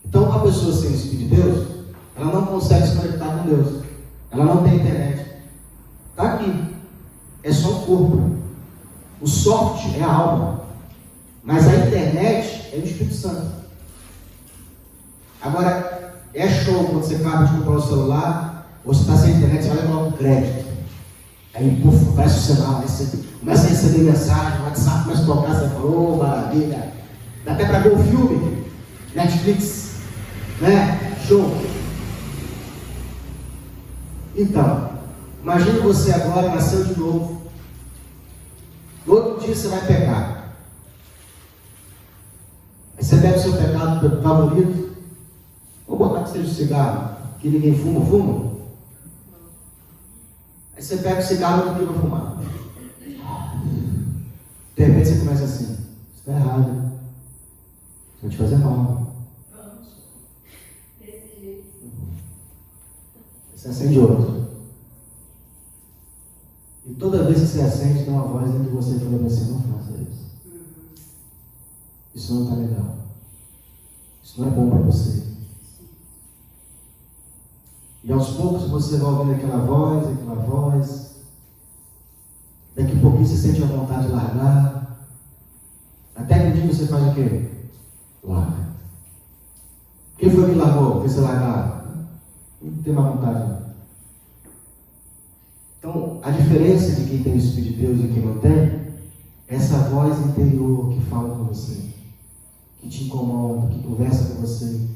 Então, a pessoa sem o Espírito de Deus, ela não consegue se conectar com Deus. Ela não tem internet. Está aqui. É só o corpo. O soft é a alma. Mas a internet é o Espírito Santo. Agora, é show quando você acaba de comprar o celular, ou você está sem internet, você vai levar um crédito. Aí, puf, aparece o sinal, aí você começa a receber mensagem, o WhatsApp começa a tocar, você fala, ô, maravilha. Dá até para ver o filme, Netflix, né? Show. Então, imagine você agora, nasceu de novo. No outro dia você vai pecar. Aí você pega o seu pecado favorito. Vou botar que seja o cigarro, que ninguém fuma. Aí você pega o cigarro e não vai fumar. De repente você começa assim, isso está errado. Isso vai te fazer mal. Desse jeito. Você acende outro. E toda vez que você acende, tem uma voz dentro de você falando assim, não faça isso. Isso não está legal. Isso não é bom para você. E aos poucos você vai ouvindo aquela voz. Daqui a pouquinho você sente a vontade de largar. Até que um dia você faz o quê? Larga. Quem foi que largou? Fez você largar? Não tem mais vontade não. Então, a diferença de quem tem o Espírito de Deus e quem não tem, é essa voz interior que fala com você, que te incomoda, que conversa com você.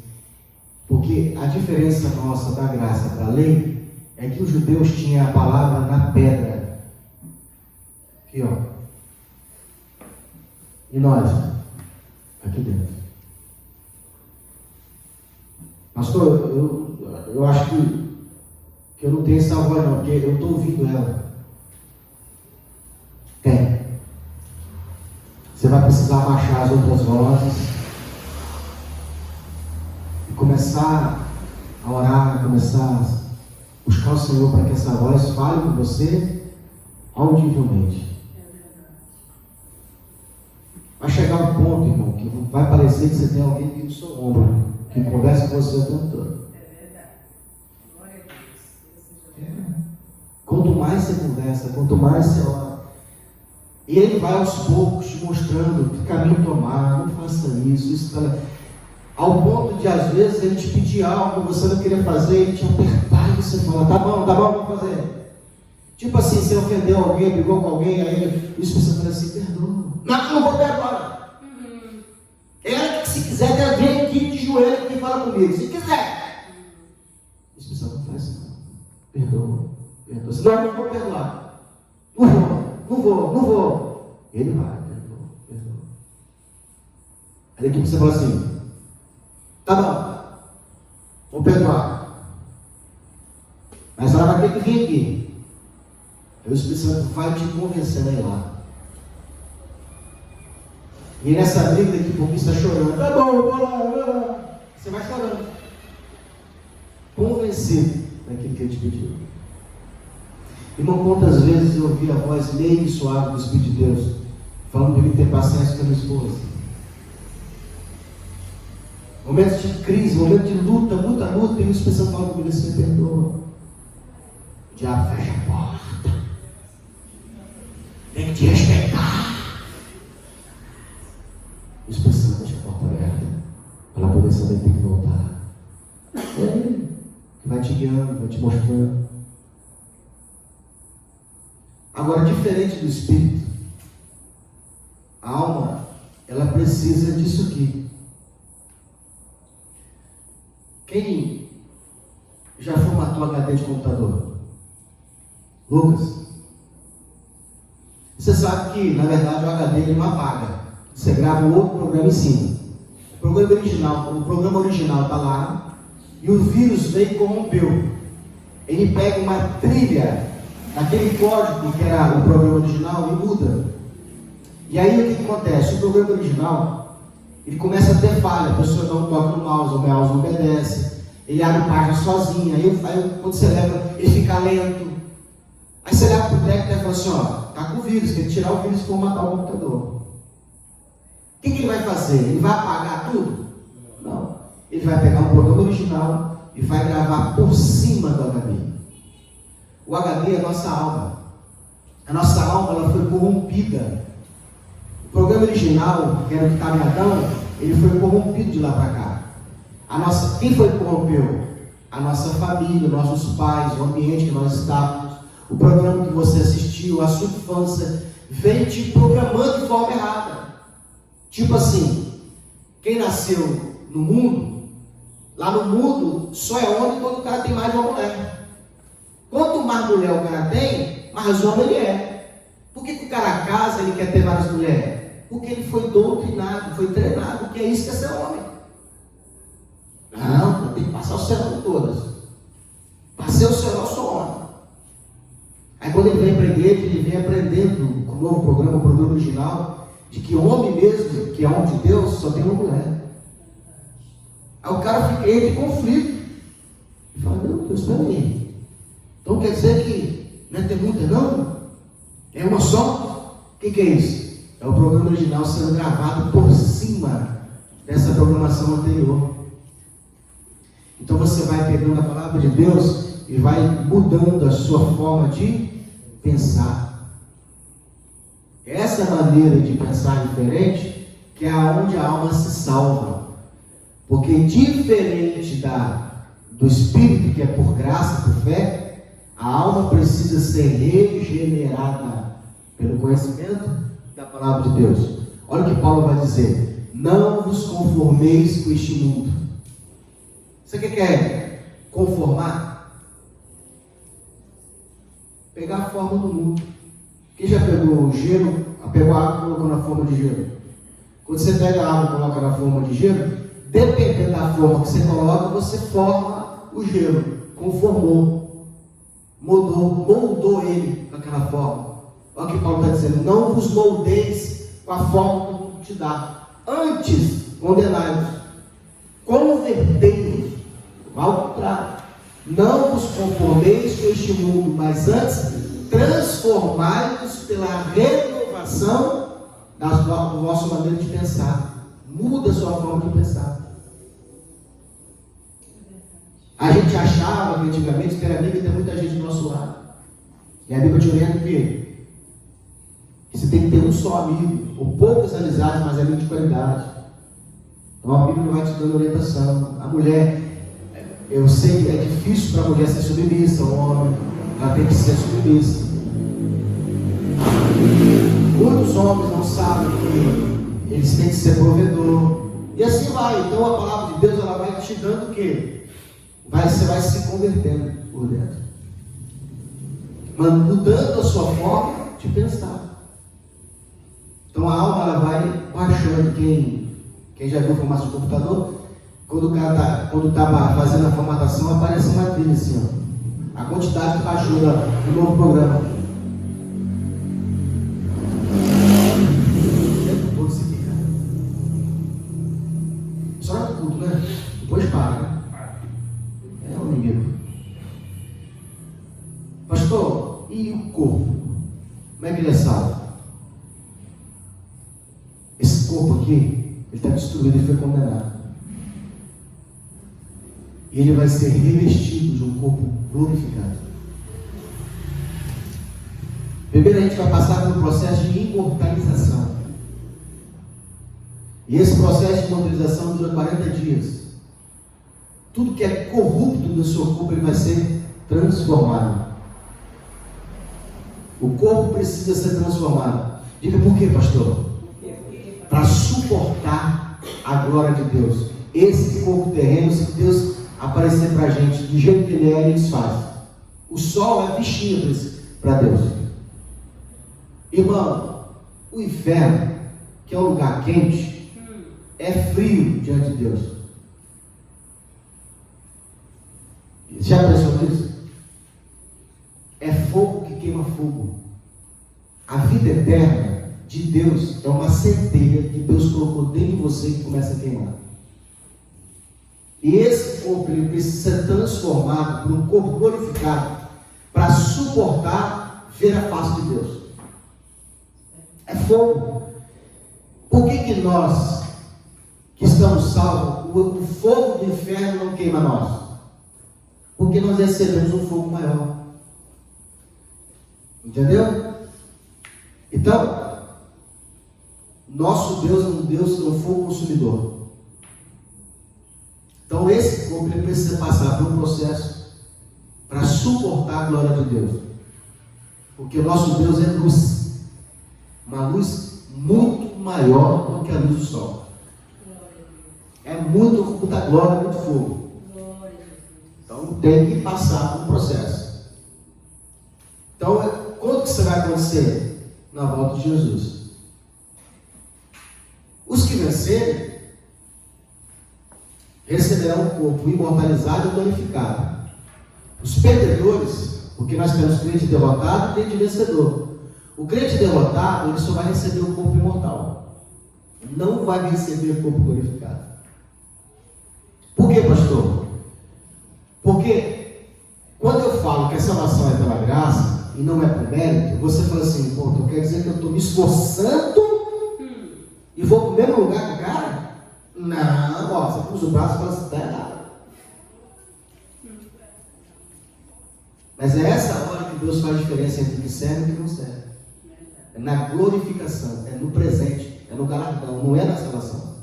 Porque a diferença nossa da graça para a lei é que os judeus tinham a palavra na pedra. Aqui, ó. E nós? Aqui dentro. Pastor, eu acho que eu não tenho essa voz não, porque eu estou ouvindo ela. Tem. Você vai precisar baixar as outras vozes. começar a orar, a começar a buscar o Senhor para que essa voz fale com você audivelmente. Vai chegar um ponto, irmão, que vai parecer que você tem alguém aqui no seu ombro, que conversa com você o tempo todo. Quanto mais você conversa, quanto mais você ora, e ele vai aos poucos te mostrando que caminho tomar, não faça isso, ao ponto de às vezes ele te pedir algo que você não queria fazer, ele te apertar e você fala, tá bom, vou fazer. Tipo assim, você ofendeu alguém, brigou com alguém, aí o Espírito Santo fala assim, perdoa. Não vou perdoar. Ela que se quiser, ela vem aqui de joelho aqui e fala comigo, se quiser. O Espírito Santo não faz isso, não. Perdoa. Senão eu não vou perdoar. Não vou. Ele vai, perdoa. Aí daqui você fala assim, tá bom, vou perdoar. Mas ela vai ter que vir aqui. Aí o Espírito Santo vai te convencendo a ir lá. E nessa briga daqui por mim está chorando. Tá bom, vou lá. Você vai chorando. Convencido daquilo que ele te pediu. Irmão, quantas vezes eu ouvi a voz meio suave do Espírito de Deus falando para mim ter paciência com a minha esposa. Momentos de crise, momentos de luta, muita luta, e o Espírito Santo fala comigo assim, perdoa. O diabo fecha a porta. Tem que te respeitar. O Espírito Santo deixa a porta aberta para ela poder saber que tem que voltar. É ele que vai te guiando, vai te mostrando. Agora, diferente do Espírito, a alma, ela precisa disso aqui. Quem já formatou HD de computador? Lucas? Você sabe que, na verdade, o HD ele não apaga. Você grava um outro programa em cima. O programa original está lá e o vírus veio e corrompeu. Ele pega uma trilha daquele código que era o programa original e muda. E aí o que acontece? O programa original ele começa a ter falha. A pessoa dá um toque no mouse, o mouse não obedece. Ele abre página sozinho. Aí quando você leva, ele fica lento. Aí você leva para o técnico e fala assim, ó, tá com vírus, tem que tirar o vírus e formatar o computador. O que ele vai fazer? Ele vai apagar tudo? Não. Ele vai pegar um programa original e vai gravar por cima do HD. O HD é a nossa alma. A nossa alma ela foi corrompida. O programa original, que era o que estava em Adão, ele foi corrompido de lá para cá. Quem foi que corrompeu? A nossa família, nossos pais, o ambiente que nós estávamos, o programa que você assistiu, a sua infância, veio te programando de forma errada. Tipo assim, quem nasceu no mundo, lá no mundo, só é homem quando o cara tem mais de uma mulher. Quanto mais mulher o cara tem, mais homem ele é. Por que o cara casa e ele quer ter várias mulheres? Porque ele foi doutrinado, foi treinado, que é isso que é ser homem. Não, tem que passar o céu com todas. Passei o céu, eu sou homem. Aí quando ele vem para a igreja, ele vem aprendendo com o novo programa, o programa original, de que homem mesmo, que é homem de Deus, só tem uma mulher. Aí o cara fica em conflito. E fala, meu Deus, espera aí. Então quer dizer que não é ter muita não? É uma só? O que é isso? É o programa original sendo gravado por cima dessa programação anterior. Então você vai pegando a palavra de Deus e vai mudando a sua forma de pensar. Essa maneira de pensar diferente que é onde a alma se salva. Porque diferente do Espírito, que é por graça, por fé, a alma precisa ser regenerada pelo conhecimento da palavra de Deus. Olha o que Paulo vai dizer: não vos conformeis com este mundo. Você quer conformar? Pegar a forma do mundo. Quem já pegou o gelo, pegou a água e colocou na forma de gelo? Quando você pega a água e coloca na forma de gelo, dependendo da forma que você coloca, você forma o gelo. Conformou. Moldou ele naquela forma. Olha o que Paulo está dizendo: não vos moldeis com a forma que o mundo te dá. Antes, condenai-vos. Convertei-vos Ao contrário, não vos conformeis com este mundo, mas antes transformai-vos pela renovação do vosso maneira de pensar. Muda a sua forma de pensar. A gente achava que antigamente ter amigo e ter muita gente do nosso lado. E a Bíblia te orienta o quê? Que você tem que ter um só amigo, ou poucas amizades, mas amigos de qualidade. Então a Bíblia vai te dando orientação. A mulher, eu sei que é difícil para a mulher ser submissa, o homem, ela tem que ser submissa. Muitos homens não sabem que eles têm que ser provedor. E assim vai. Então a palavra de Deus, ela vai te dando o quê? Você vai se convertendo por dentro, mudando a sua forma de pensar. Então a alma, ela vai baixando. Quem já viu formato de computador, quando o cara está fazendo a formatação, aparece uma trilha assim, ó, a quantidade que baixou do novo programa. Todo isso aqui, cara. Só no culto, né? Depois para, né? É um inimigo. Pastor, e o corpo? Como é que ele é salvo? Esse corpo aqui, ele está destruído e foi condenado. E ele vai ser revestido de um corpo glorificado. Primeiro a gente vai passar por um processo de imortalização. E esse processo de imortalização dura 40 dias. Tudo que é corrupto no seu corpo, ele vai ser transformado. O corpo precisa ser transformado. Diga por quê, pastor? Para suportar a glória de Deus. Esse corpo terreno, se Deus aparecer para a gente do jeito que ele é, ele desfaz. O sol é bichinho para Deus. Irmão, o inferno, que é um lugar quente, é frio diante de Deus. Já pensou nisso? É fogo que queima fogo. A vida eterna de Deus é uma centelha que Deus colocou dentro de você que começa a queimar. E esse corpo, ele precisa ser transformado por um corpo glorificado para suportar ver a face de Deus. É fogo. Por que nós que estamos salvos, o fogo do inferno não queima nós? Porque nós recebemos um fogo maior. Entendeu? Então, nosso Deus é um fogo consumidor. Então esse corpo, ele precisa passar por um processo para suportar a glória de Deus. Porque o nosso Deus é luz. Uma luz muito maior do que a luz do sol. É muita glória, muito fogo. Então tem que passar por um processo. Então, quando que isso vai acontecer? Na volta de Jesus. Os que vencerem receberão um corpo imortalizado e glorificado. Os perdedores, porque nós temos crente derrotado e crente vencedor. O crente derrotado, ele só vai receber o corpo imortal. Não vai receber o corpo glorificado. Por quê, pastor? Porque quando eu falo que a salvação é pela graça e não é por mérito, você fala assim, pô, então quer dizer que eu estou me esforçando e vou para o mesmo lugar que o cara? Não, ó, você cruza o braço e fala assim, tá errado. Mas é essa hora que Deus faz a diferença entre o que serve e o que não serve. É na glorificação, é no presente, é no galardão, não é na salvação.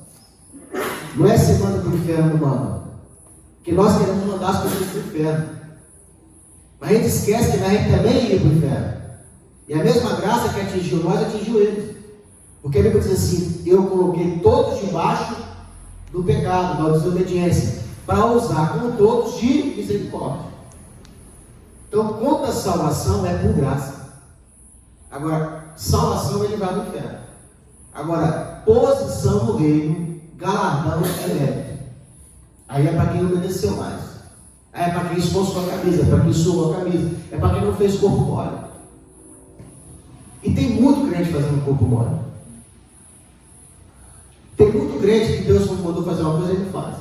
Não é se manda para o inferno, não manda. Porque nós queremos mandar as pessoas para o inferno. Mas a gente esquece que a gente também ia para o inferno. E a mesma graça que atingiu nós, atingiu eles. Porque a Bíblia diz assim, eu coloquei todos debaixo do pecado, da desobediência, para usar como todos de misericórdia. Então, quanto a salvação é por graça. Agora, salvação ele vai no inferno. Agora, posição no reino, galardão é mérito. Aí é para quem obedeceu mais. Aí é para quem esforçou a camisa, é para quem suou a camisa, é para quem não fez corpo mole. E tem muito crente fazendo corpo mole. Tem muito crente que Deus mandou fazer uma coisa e ele faz.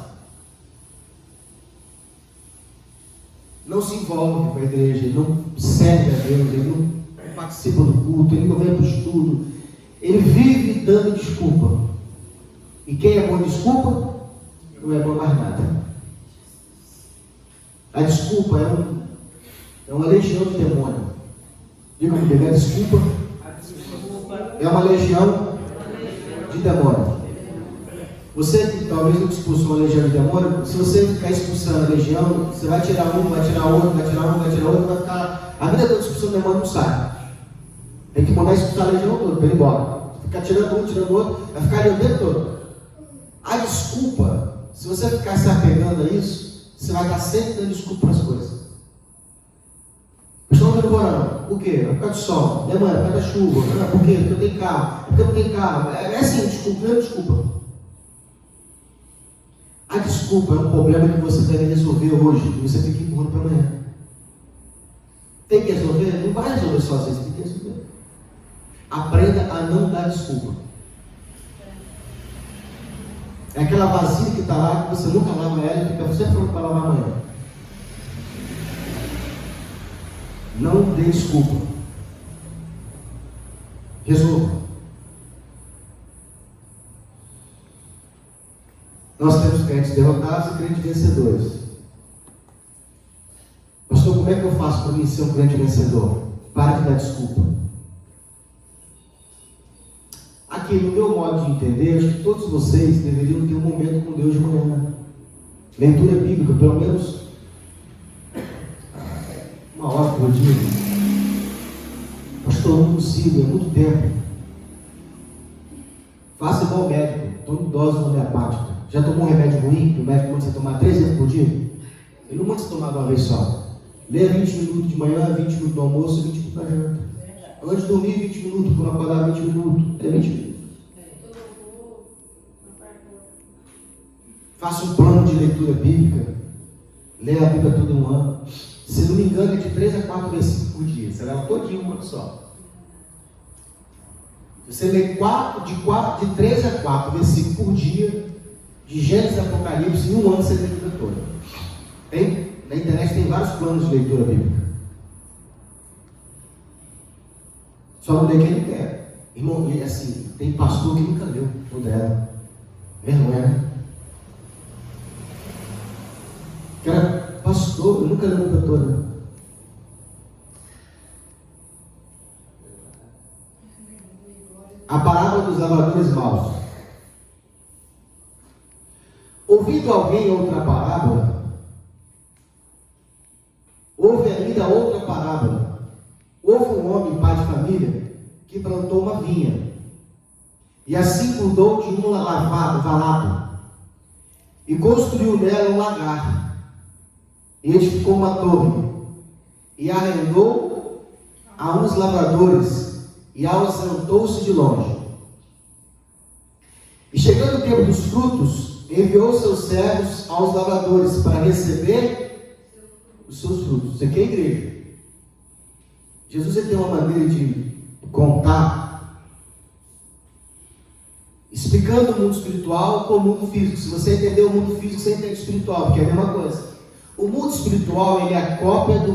não se envolve com a igreja, ele não serve a Deus, ele não participa do culto, ele não vem para o estudo, ele vive dando desculpa. E quem é bom em desculpa, não é bom mais nada. A desculpa é uma legião de demônio. Diga comigo, a desculpa é uma legião de demônio. Você que talvez não expulsou uma legião de demônio, se você ficar expulsando a legião, você vai tirar um, vai tirar outro, vai tirar um, vai tirar outro, vai ficar a vida toda expulsando o demônio, não sai. Tem que mandar expulsar a legião toda para ele ir embora. Ficar tirando um, tirando outro, vai ficar ali o tempo todo. A desculpa, se você ficar se apegando a isso, você vai estar sempre dando desculpa para as coisas. Pessoal, não vou não. Por quê? Por causa do sol. Minha mãe, por causa da chuva. Não, por quê? Porque eu tenho carro. Porque eu não tenho carro. É assim, desculpa, não é desculpa. A desculpa é um problema que você deve resolver hoje. E você tem que ir empurrando para amanhã. Tem que resolver? Não vai resolver sozinho, você tem que resolver. Aprenda a não dar desculpa. É aquela vasilha que está lá, que você nunca lava ela e fica sempre falando para lavar amanhã. Não dê desculpa. Resolva. Nós temos crentes derrotados e crentes vencedores. Pastor, como é que eu faço para mim ser um crente vencedor? Para de dar desculpa. Aqui, no meu modo de entender, acho que todos vocês deveriam ter um momento com Deus de manhã. Leitura bíblica, pelo menos 1 hora por dia. Pastor, não consigo, é muito tempo. Faça igual o médico, tome dose homeopática. Já tomou um remédio ruim? O médico manda você tomar 3 vezes por dia? Ele não manda você tomar de uma vez só. Leia 20 minutos de manhã, 20 minutos do almoço e 20 minutos da janta. Antes de dormir, 20 minutos. Quando acordar, 20 minutos. É 20 minutos. Faça um plano de leitura bíblica. Leia a Bíblia todo um ano. Se não me engano, é de 3 a 4 versículos por dia. Você leva todinho um ano só. Você lê de 3 a 4 versículos por dia, de Gênesis e Apocalipse, em um ano você lê a Bíblia toda. Na internet tem vários planos de leitura bíblica. Só não lê quem não quer. Irmão, assim, tem pastor que nunca leu toda ela. Vergonha, né? Cara, pastor, eu nunca li a Bíblia toda. A parábola dos lavradores maus. Ouvindo alguém outra parábola, houve ainda outra parábola. Houve um homem, pai de família, que plantou uma vinha, e assim cuidou de um valado, e construiu nela um lagar, e edificou uma torre, e arrendou a uns lavradores, e ausentou-se de longe. E chegando o tempo dos frutos, enviou seus servos aos lavradores para receber os seus frutos. Isso aqui é a igreja. Jesus ele tem uma maneira de contar, explicando o mundo espiritual com o mundo físico. Se você entender o mundo físico, você entende o espiritual, porque é a mesma coisa. O mundo espiritual, ele é a cópia do...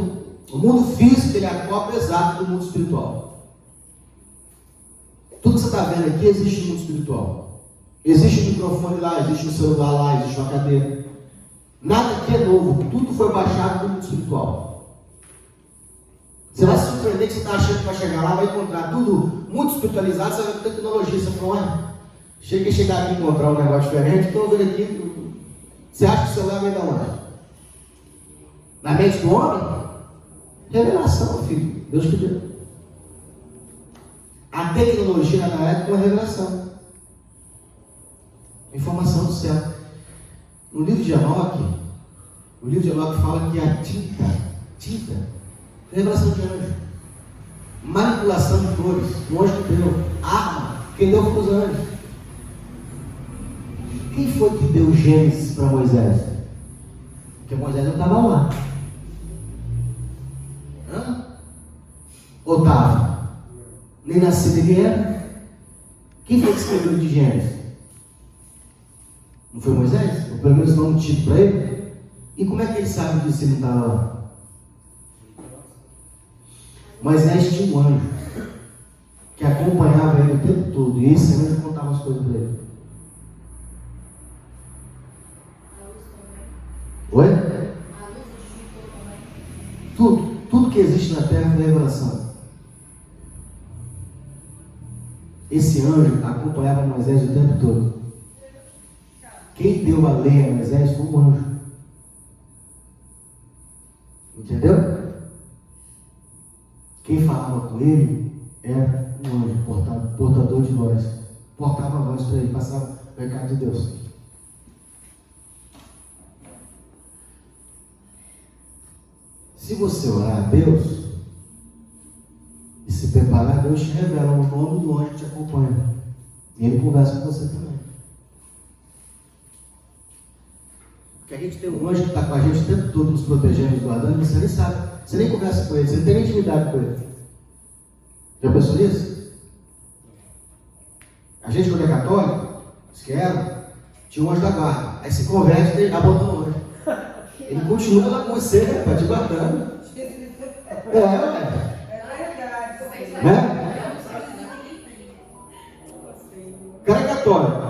O mundo físico, ele é a cópia exata do mundo espiritual. Tudo que você está vendo aqui existe no mundo espiritual. Existe um microfone lá, existe um celular lá, existe uma cadeira. Nada aqui é novo, tudo foi baixado do mundo espiritual. Você vai se surpreender que você está achando que vai chegar lá, vai encontrar tudo muito espiritualizado, você vai ter tecnologia, você fala, chegar aqui e encontrar um negócio diferente, estou vendo aqui, você acha que o celular vem da onde? Na mente do homem? Revelação, filho, Deus que deu. A tecnologia na época é uma revelação. Informação do céu. No livro de Enoque, o livro de Enoque fala que a tinta, revelação de anjo, manipulação de flores, o anjo que deu, arma, quem deu foi os anjos. Quem foi que deu Gênesis para Moisés? Porque Moisés não estava lá. Ou estava? Nem nascido ele era. Quem foi que escreveu de Gênesis? Não foi Moisés? Ou pelo menos não um título para ele? E como é que ele sabe disso se ele não estava lá? Moisés tinha um anjo que acompanhava ele o tempo todo. E esse anjo contava as coisas para ele. Oi? Tudo que existe na terra foi revelação. Esse anjo acompanhava Moisés o tempo todo. Quem deu a lei a Moisés foi um anjo. Entendeu? Quem falava com ele era um anjo, portador de voz. Portava a voz para ele, passava o recado de Deus. Se você orar a Deus e se preparar, Deus te revela o nome do anjo que te acompanha. E ele conversa com você também. Porque a gente tem um anjo que está com a gente o tempo todo, nos protegendo, nos guardando, e você nem sabe. Você nem conversa com ele, você não tem nem intimidade com ele. Já pensou nisso? A gente, quando é católico, tinha um anjo da guarda. Aí se converte e abandona o anjo. Ele continua lá com você, né? Tá te guardando. Né? O cara é católico.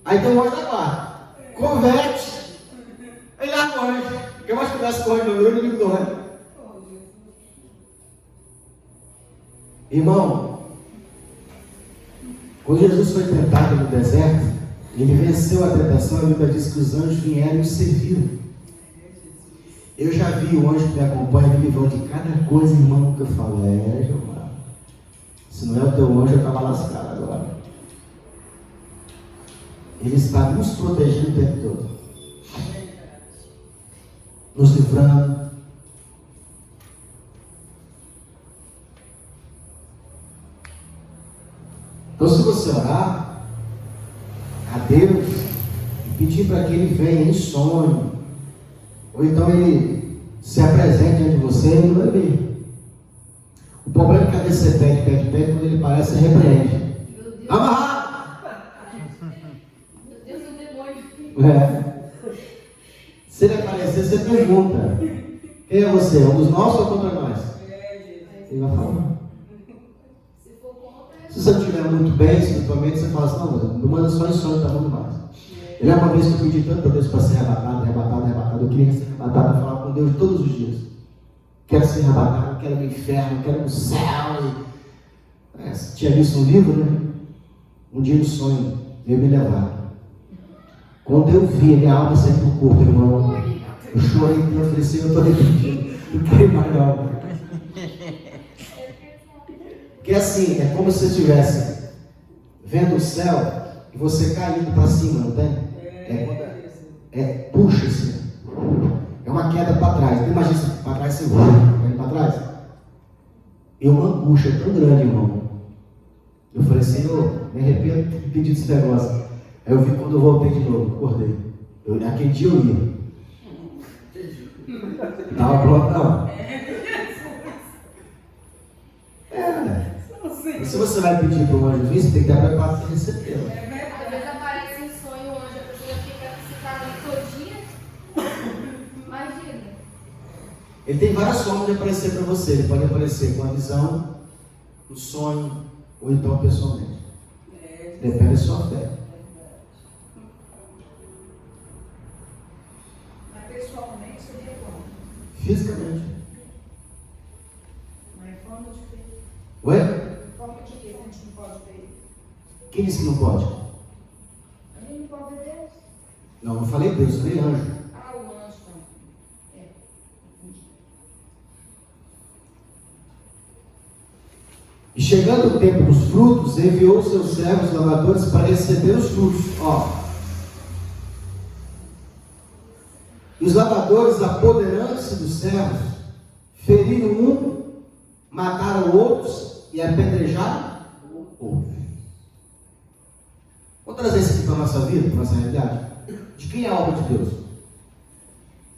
Aí tem um anjo da guarda. Converte. Aí larga o anjo. Quem mais conversa com o anjo? Eu inimigo do anjo. Irmão, quando Jesus foi tentado no deserto, ele venceu a tentação. A Bíblia diz que os anjos vieram e o serviram. Eu já vi o anjo que me acompanha me livrando de cada coisa, irmão, que eu falo, Jeová, se não é o teu anjo, eu estava lascado agora. Ele está nos protegendo o tempo todo, nos livrando. Então, se você orar a Deus e pedir para que Ele venha em sonho, ou então ele se apresente diante de você, ele não vai vir. O problema é que às vezes você pede, quando ele parece, você repreende. Amarrar! Meu Deus, o demônio. Se ele aparecer, você pergunta: quem é você? Um dos nossos ou contra nós? Ele vai falar. Se você estiver muito bem espiritualmente, você fala assim: não, não manda só em sonho, tá muito mais. Eu já uma vez que eu pedi tanto a Deus para ser arrebatado, eu queria ser arrebatado e falar com Deus todos os dias. Quero ser arrebatado, quero ir no inferno, quero ir no céu. Tinha visto um livro, né? Um dia no sonho, eu me levar. Quando eu vi, minha alma saiu do corpo, irmão. Eu chorei e eu falei assim: eu estou repetindo, não quero mais não. Porque assim, é como se você estivesse vendo o céu e você caindo para cima, não tem? Puxa assim. É uma queda para trás. Imagina assim, para trás você vai indo para trás. E uma angústia tão grande, irmão. Eu falei: Senhor, me arrependo de pedir esse negócio. Aí eu vi quando eu voltei de novo, acordei. Aquele dia eu ia. Estava pronto, não. Se você vai pedir para o anjo vir, você tem que estar preparado para recebê-lo. Às vezes aparece em sonho o anjo, a pessoa fica precisando todinha. Imagina. Ele tem várias formas de aparecer para você. Ele pode aparecer com a visão, o sonho, ou então pessoalmente. Depende da sua fé. Mas pessoalmente seria como? Fisicamente. Mas forma de ver. Ué? Forma de ver, a gente não pode ver. Quem disse que não pode? A gente não pode ver Deus. Não falei Deus, falei anjo. Ah, o anjo não. E chegando o tempo dos frutos, enviou seus servos lavradores para receber os frutos. E os lavradores, apoderando-se dos servos, feriram um, mataram outros e apedrejaram outros. Vamos trazer isso aqui para a nossa vida, para a nossa realidade. De quem é a obra de Deus?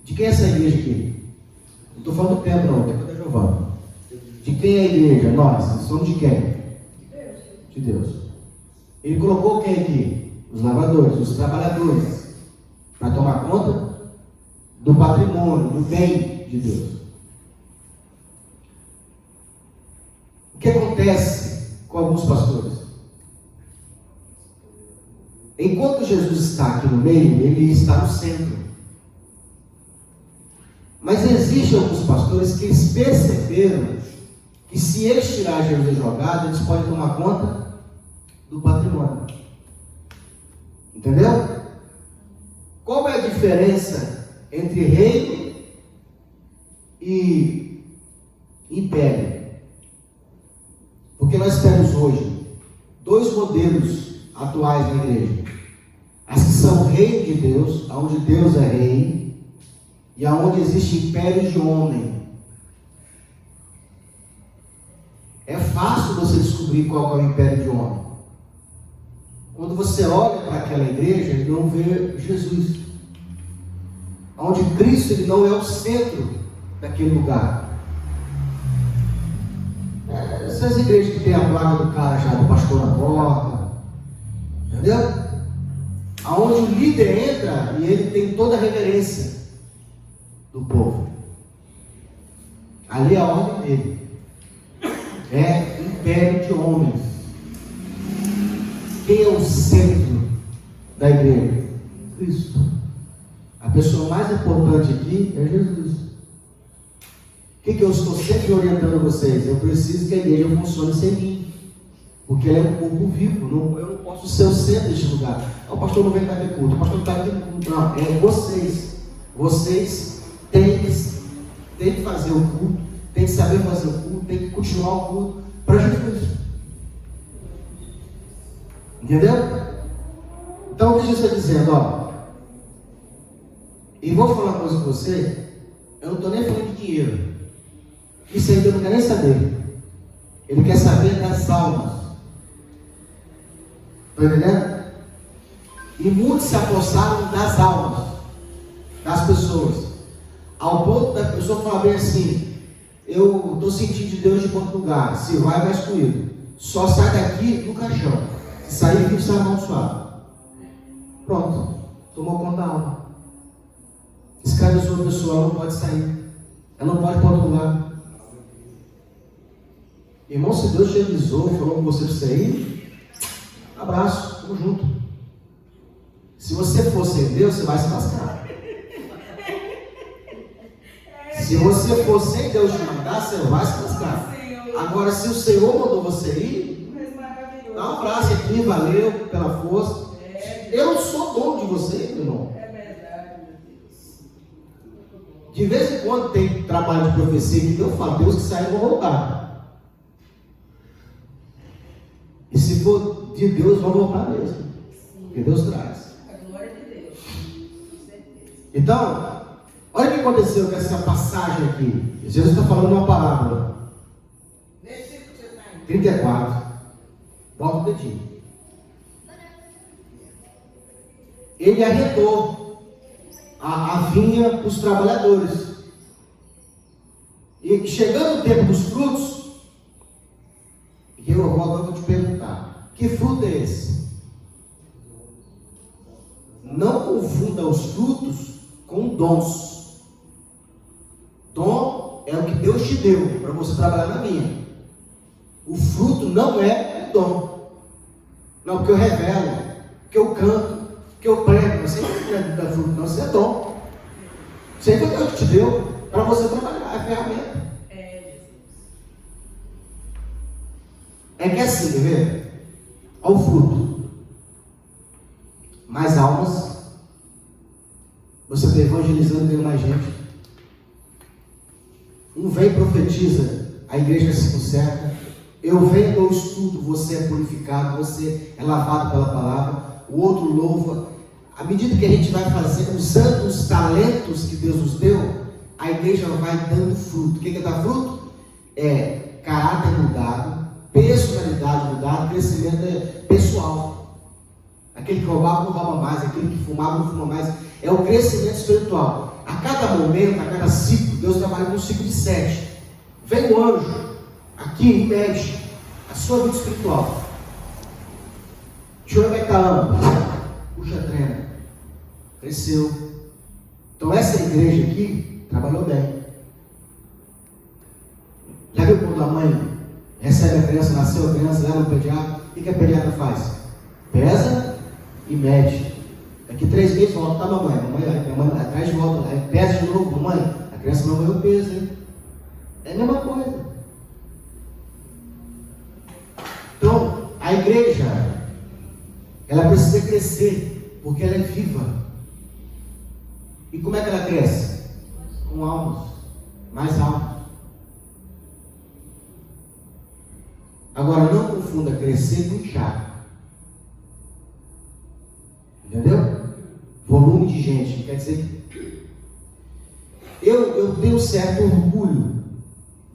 De quem é essa igreja aqui? Não estou falando do templo, não, o templo da Giovana. De quem é a igreja? Nós somos de quem? De Deus. Ele colocou quem aqui? Os lavradores, os trabalhadores, para tomar conta do patrimônio, do bem de Deus. que acontece com alguns pastores? Enquanto Jesus está aqui no meio, ele está no centro. Mas existem alguns pastores que eles perceberam que se eles tirarem Jesus da jogada, eles podem tomar conta do patrimônio. Entendeu? Qual é a diferença entre reino e império? Porque nós temos hoje dois modelos atuais na igreja. As que são reino de Deus, onde Deus é rei, e aonde existe império de homem. É fácil você descobrir qual é o império de homem. Quando você olha para aquela igreja e não vê Jesus, onde Cristo ele não é o centro daquele lugar. Essas igrejas que tem a placa do cara já do pastor na porta, entendeu? Aonde o líder entra e ele tem toda a reverência do povo. Ali é a ordem dele. É império de homens. Quem é o centro da igreja? Cristo. A pessoa mais importante aqui é Jesus. O que eu estou sempre orientando vocês? Eu preciso que a igreja funcione sem mim. Porque ela é um corpo vivo. Eu não posso ser o centro deste lugar. O pastor não vem dar aqui culto. O pastor não está aqui no culto. Não, é vocês. Vocês têm que fazer o culto. Tem que saber fazer o culto. Tem que continuar o culto para Jesus. Entendeu? Então o que Jesus está dizendo? Ó, e vou falar uma coisa com você. Eu não estou nem falando de dinheiro. Isso aí eu não quero nem saber. Ele quer saber das almas. Está entendendo? E muitos se apossaram das almas das pessoas, ao ponto da pessoa falar bem assim: eu estou sentindo de Deus de outro lugar. Se vai excluído. Só sai daqui no caixão. Se sair, fica sai amaldiçoado. Pronto. Tomou conta da alma. Escravizou a pessoa, ela não pode sair. Ela não pode ir para outro lugar. Irmão, se Deus te avisou, falou com você para você ir, abraço, tamo junto. Se você for sem Deus, você vai se lascar. Se você for sem Deus te mandar, você vai se lascar. Agora, se o Senhor mandou você ir, dá um abraço aqui, valeu pela força. Eu não sou dono de você, meu irmão. De vez em quando tem trabalho de profecia que eu falo, Deus que saiu, eu vou voltar. E se for de Deus, vão voltar mesmo. Porque Deus traz. A glória de Deus. Então, olha o que aconteceu com essa passagem aqui. Jesus está falando uma parábola. 34. Volta o dedinho. Ele arretou a vinha para os trabalhadores. E chegando o tempo dos frutos, eu agora vou te perguntar: que fruto é esse? Não confunda os frutos com dons. Dom é o que Deus te deu para você trabalhar na vinha. O fruto não é o dom. Não, porque eu revelo, porque eu canto, porque eu prego. Você não é fruto, não, você é dom. Você é o que Deus te deu para você trabalhar, é ferramenta. É que assim, quer ver? Olha o fruto. Mais almas. Você está evangelizando, ganhando mais gente. Um vem e profetiza, a igreja se conserta. Eu venho, dou estudo, você é purificado, você é lavado pela palavra. O outro louva. À medida que a gente vai fazendo, usando os talentos que Deus nos deu, a igreja vai dando fruto. O que é dar fruto? É caráter mudado, personalidade mudada, crescimento pessoal. Aquele que roubava não rouba mais, aquele que fumava não fuma mais. É o crescimento espiritual. A cada momento, a cada ciclo, Deus trabalha com um ciclo de 7. Vem o anjo aqui e mexe a sua vida espiritual. Deixa eu ver como é que está. Puxa, treina. Cresceu. Então essa igreja aqui trabalhou bem. Já viu quando a mãe recebe a criança, nasceu a criança, leva no pediatra. O que a pediatra faz? Pesa e mede. Daqui 3 meses volta, tá, mamãe? Mamãe atrás de volta, aí pesa de novo, mamãe. A criança não ganhou peso, hein? É a mesma coisa. Então, a igreja, ela precisa crescer, porque ela é viva. E como é que ela cresce? Com almas, mais almas. Agora, não confunda crescer com inchar. Entendeu? Volume de gente, quer dizer que eu tenho um certo orgulho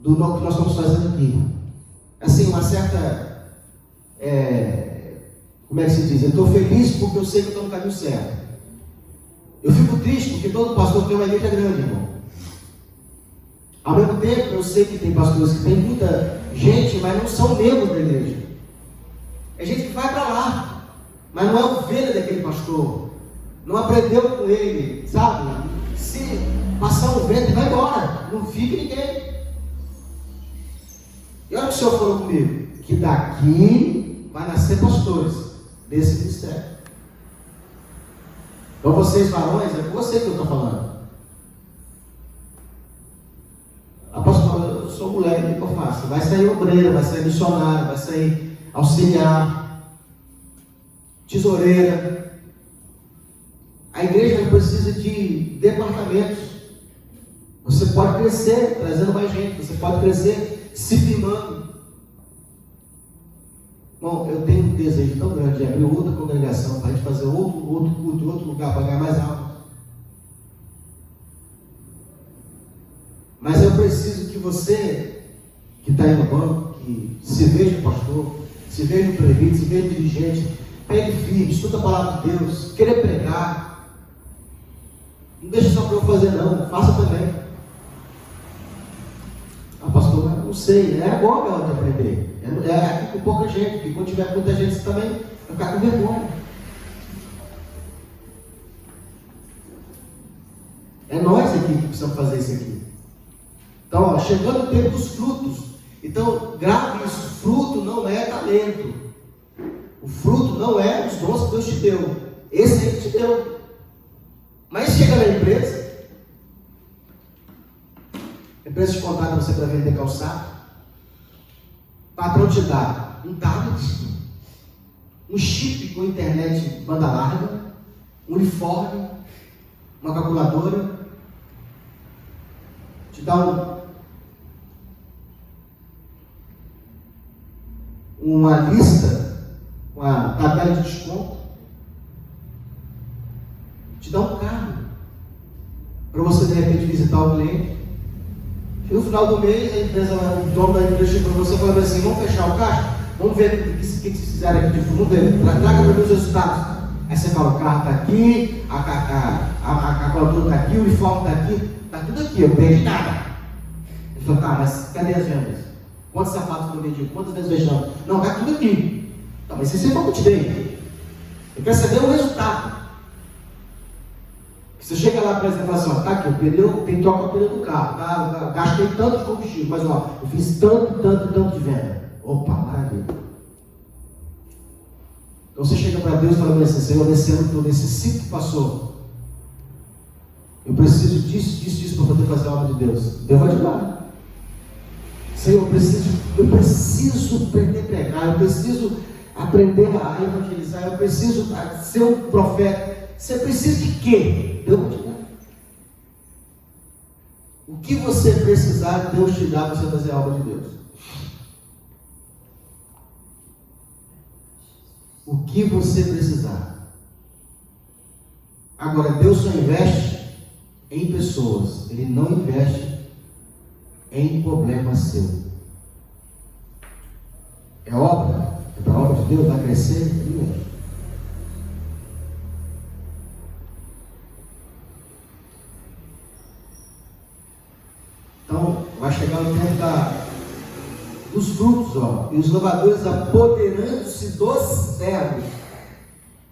do que nós estamos fazendo aqui. Assim, uma certa, como é que se diz? Eu estou feliz porque eu sei que eu estou no caminho certo. Eu fico triste porque todo pastor tem uma igreja grande, irmão. Ao mesmo tempo, eu sei que tem pastores que tem muita gente, mas não são membros da igreja. É gente que vai para lá, mas não é ovelha daquele pastor. Não aprendeu com ele, sabe? Se passar um vento, vai embora. Não fica ninguém. E olha o que o Senhor falou comigo. Que daqui vai nascer pastores desse ministério. Então vocês varões, é com você que eu estou falando. Apóstolo, eu sou mulher, o que eu faço? Vai sair obreiro, vai sair missionário, vai sair auxiliar, tesoureira. A igreja precisa de departamentos. Você pode crescer trazendo mais gente, você pode crescer se firmando. Bom, eu tenho um desejo tão grande de abrir outra congregação para a gente fazer outro culto, outro lugar para ganhar mais alto. Mas eu preciso que você, que está aí no banco, que se veja pastor, se veja prevento, se veja dirigente, pegue firme, estuda a palavra de Deus, querer pregar. Não deixa só para eu fazer não, faça também. Ah, pastor, não sei, é agora que ela vai aprender. É aqui com pouca gente, porque quando tiver muita gente você também vai ficar com vergonha. É nós aqui que precisamos fazer isso aqui. Então, ó, chegando o tempo dos frutos. Então, grave isso, fruto não é talento. O fruto não é os dons que Deus te deu. Esse aí que te deu. Mas chega na empresa, a empresa te contrata você para vender calçado, o patrão te dá um tablet, um chip com internet banda larga, um uniforme, uma calculadora, te dá uma lista com a tabela de desconto, te dá um carro para você de repente visitar o cliente. E no final do mês a empresa, o dono da empresa chegou para você e falou assim: vamos fechar o caixa? Vamos ver o que vocês fizeram aqui de fundo, vamos ver, traga para mim os resultados. Aí você fala, o carro está aqui, a calculadora está aqui, o uniforme está aqui, está tudo aqui, eu não perdi nada. Ele falou, tá, mas cadê as vendas? Quantos sapatos foram vendidos? Quantas vezes fechamos? Não, está tudo aqui. Tá, mas isso é o que eu te dei. Eu quero saber o resultado. Você chega lá para a assim, ó, tá aqui, o pneu, tem troca o pneu do carro, tá, gastei tanto de combustível, mas ó, eu fiz tanto de venda. Opa, maravilha. Então você chega para Deus e fala assim: Senhor, nesse ano todo, nesse ciclo que passou, eu preciso disso para poder fazer a obra de Deus. Deus vai te dar. Senhor, eu preciso aprender a pregar, eu preciso aprender a evangelizar, eu preciso ser um profeta. Você precisa de quê? Deus vai te dar. O que você precisar, Deus te dá para você fazer a obra de Deus. O que você precisar. Agora, Deus só investe em pessoas. Ele não investe em problema seu. É obra? É para a obra de Deus? Vai crescer? Ele investe. Então, vai chegar o tempo dos frutos, ó. E os lavadores, apoderando-se dos servos,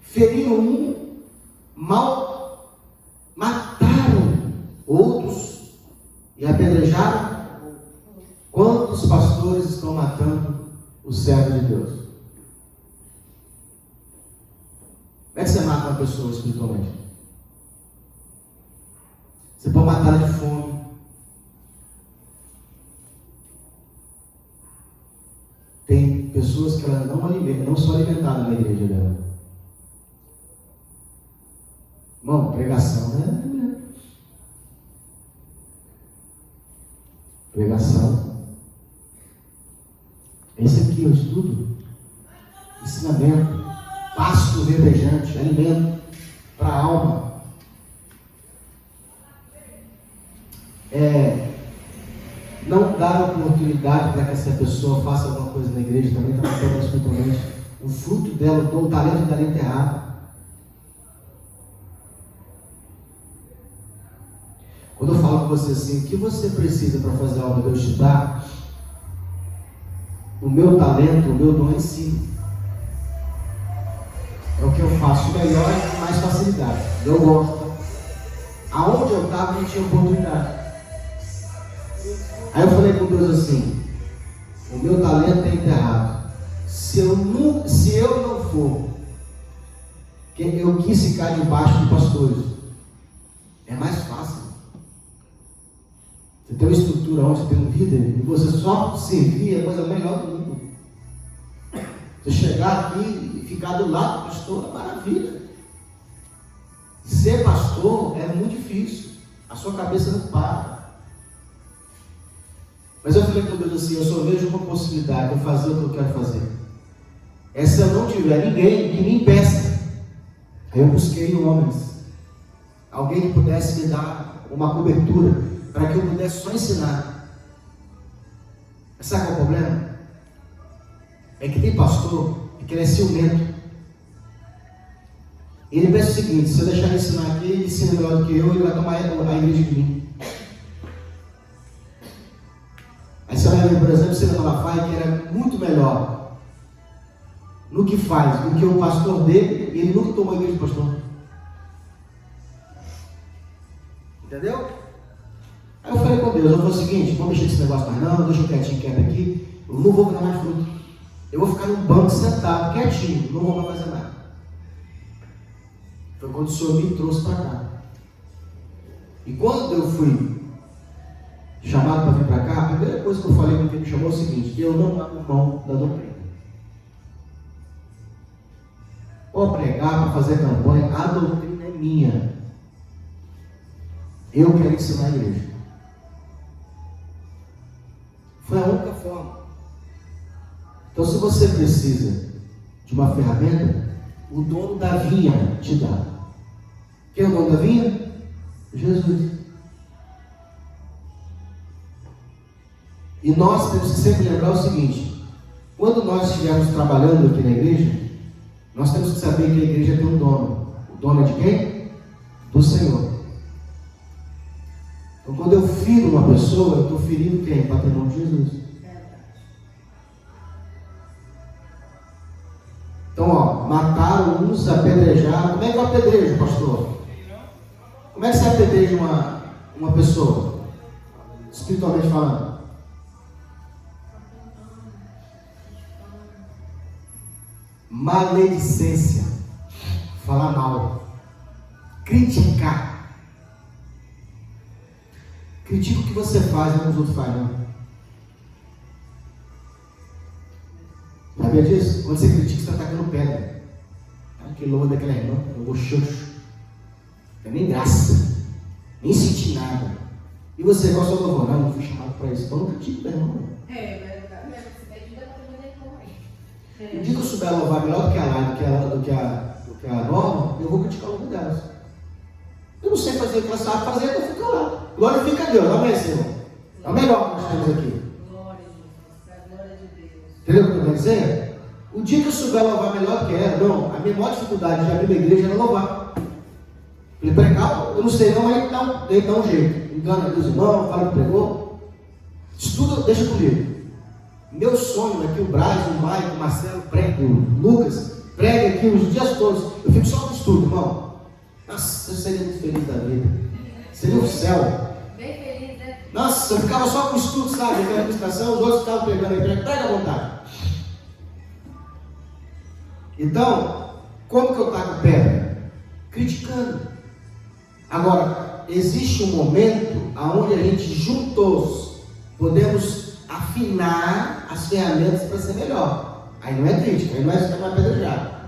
feriram um, mataram outros e apedrejaram. Quantos pastores pastores estão matando o servo de Deus? Como é que você mata uma pessoa espiritualmente? Você pode matar ela de fome. Tem pessoas que ela não são alimentadas na igreja dela. Irmão, pregação, né? Pregação. Esse aqui é o estudo. Ensinamento. Pasto verdejante. Alimento para a alma. Não dar oportunidade para que essa pessoa faça alguma coisa na igreja também está matando espiritualmente. O fruto dela, o talento dela é enterrado. Quando eu falo com você assim, o que você precisa para fazer a obra de Deus te dar? O meu talento, o meu dom em si. É o que eu faço melhor e com mais facilidade. Eu gosto. Aonde eu estava, não tinha oportunidade. Aí eu falei com Deus assim: o meu talento é enterrado. Se eu não for, eu quis ficar debaixo de pastores. É mais fácil. Você tem uma estrutura onde você tem um líder e você só servir é a coisa melhor do mundo. Você chegar aqui e ficar do lado do pastor é maravilha. Ser pastor é muito difícil. A sua cabeça não para. Mas eu falei com Deus assim: eu só vejo uma possibilidade de fazer o que eu quero fazer. Se eu não tiver ninguém que me impeça. Aí eu busquei homens, alguém que pudesse me dar uma cobertura, para que eu pudesse só ensinar. Mas sabe qual é o problema? É que tem pastor que ele é ciumento. Ele pensa o seguinte: se eu deixar ele ensinar aqui, ele ensina melhor do que eu, ele vai tomar a igreja de mim. Aí você vai ver, por exemplo, Ciro Malafaia, que era muito melhor no que faz do que o pastor dele, e ele nunca tomou a igreja de pastor. Entendeu? Aí eu falei com Deus, eu falei o seguinte: vamos mexer nesse negócio mais não, deixa eu quieto aqui, eu não vou dar mais fruto. Eu vou ficar num banco sentado, quietinho, não vou mais fazer nada. Foi quando o Senhor me trouxe para cá. E quando eu fui chamado para vir para cá, a primeira coisa que eu falei com quem me chamou é o seguinte: eu não abro mão da doutrina. Ou pregar, para fazer campanha, a doutrina é minha. Eu quero ensinar a igreja. Foi a única forma. Então, se você precisa de uma ferramenta, o dono da vinha te dá. Quem é o dono da vinha? Jesus. E nós temos que sempre lembrar o seguinte: quando nós estivermos trabalhando aqui na igreja, nós temos que saber que a igreja tem um dono. O dono é de quem? Do Senhor. Então, quando eu firo uma pessoa, eu estou ferindo quem? O patrimônio de Jesus. Então, mataram uns, apedrejaram. Como é que eu apedrejo, pastor? Como é que você apedreja uma pessoa? Espiritualmente falando. Maledicência, falar mal, criticar. Critica o que você faz, não os outros fazem, não. Sabia disso? Quando você critica, você está atacando pedra. Que louco daquela irmã, eu vou xoxo. Não é nem graça, nem senti nada. E você gosta do louvor? Não fui chamado para isso. Então não critica da irmã. O dia que eu souber louvar melhor do que a Laila, do que a Norma, eu vou criticar o louvor delas. Eu não sei fazer o que ela sabe fazer, eu fico lá. Glória fica a Deus, amém, Senhor? É o melhor que nós temos aqui. Glória a Jesus, para a glória de Deus. Entendeu o que eu estou dizer? O dia que eu souber louvar melhor do que ela, não, a minha maior dificuldade de abrir a igreja era louvar. Ele pregar, eu não sei não, mas ele dá um jeito. Engana Deus, irmãos, fala que pregou. Estuda, deixa comigo. Meu sonho é que o Braz, o Maio, o Marcelo pregue, o Lucas pregue aqui os dias todos. Eu fico só no estudo, irmão. Nossa, eu seria muito feliz da vida. Seria o céu. Bem feliz, né? Nossa, eu ficava só com estudo, sabe? Com a administração, os outros ficavam pegando aí, prega à vontade. Então, como que eu taco pedra? Criticando. Agora, existe um momento onde a gente juntos podemos afinar as ferramentas para ser melhor. Aí não é crítica, aí não é pedrejar.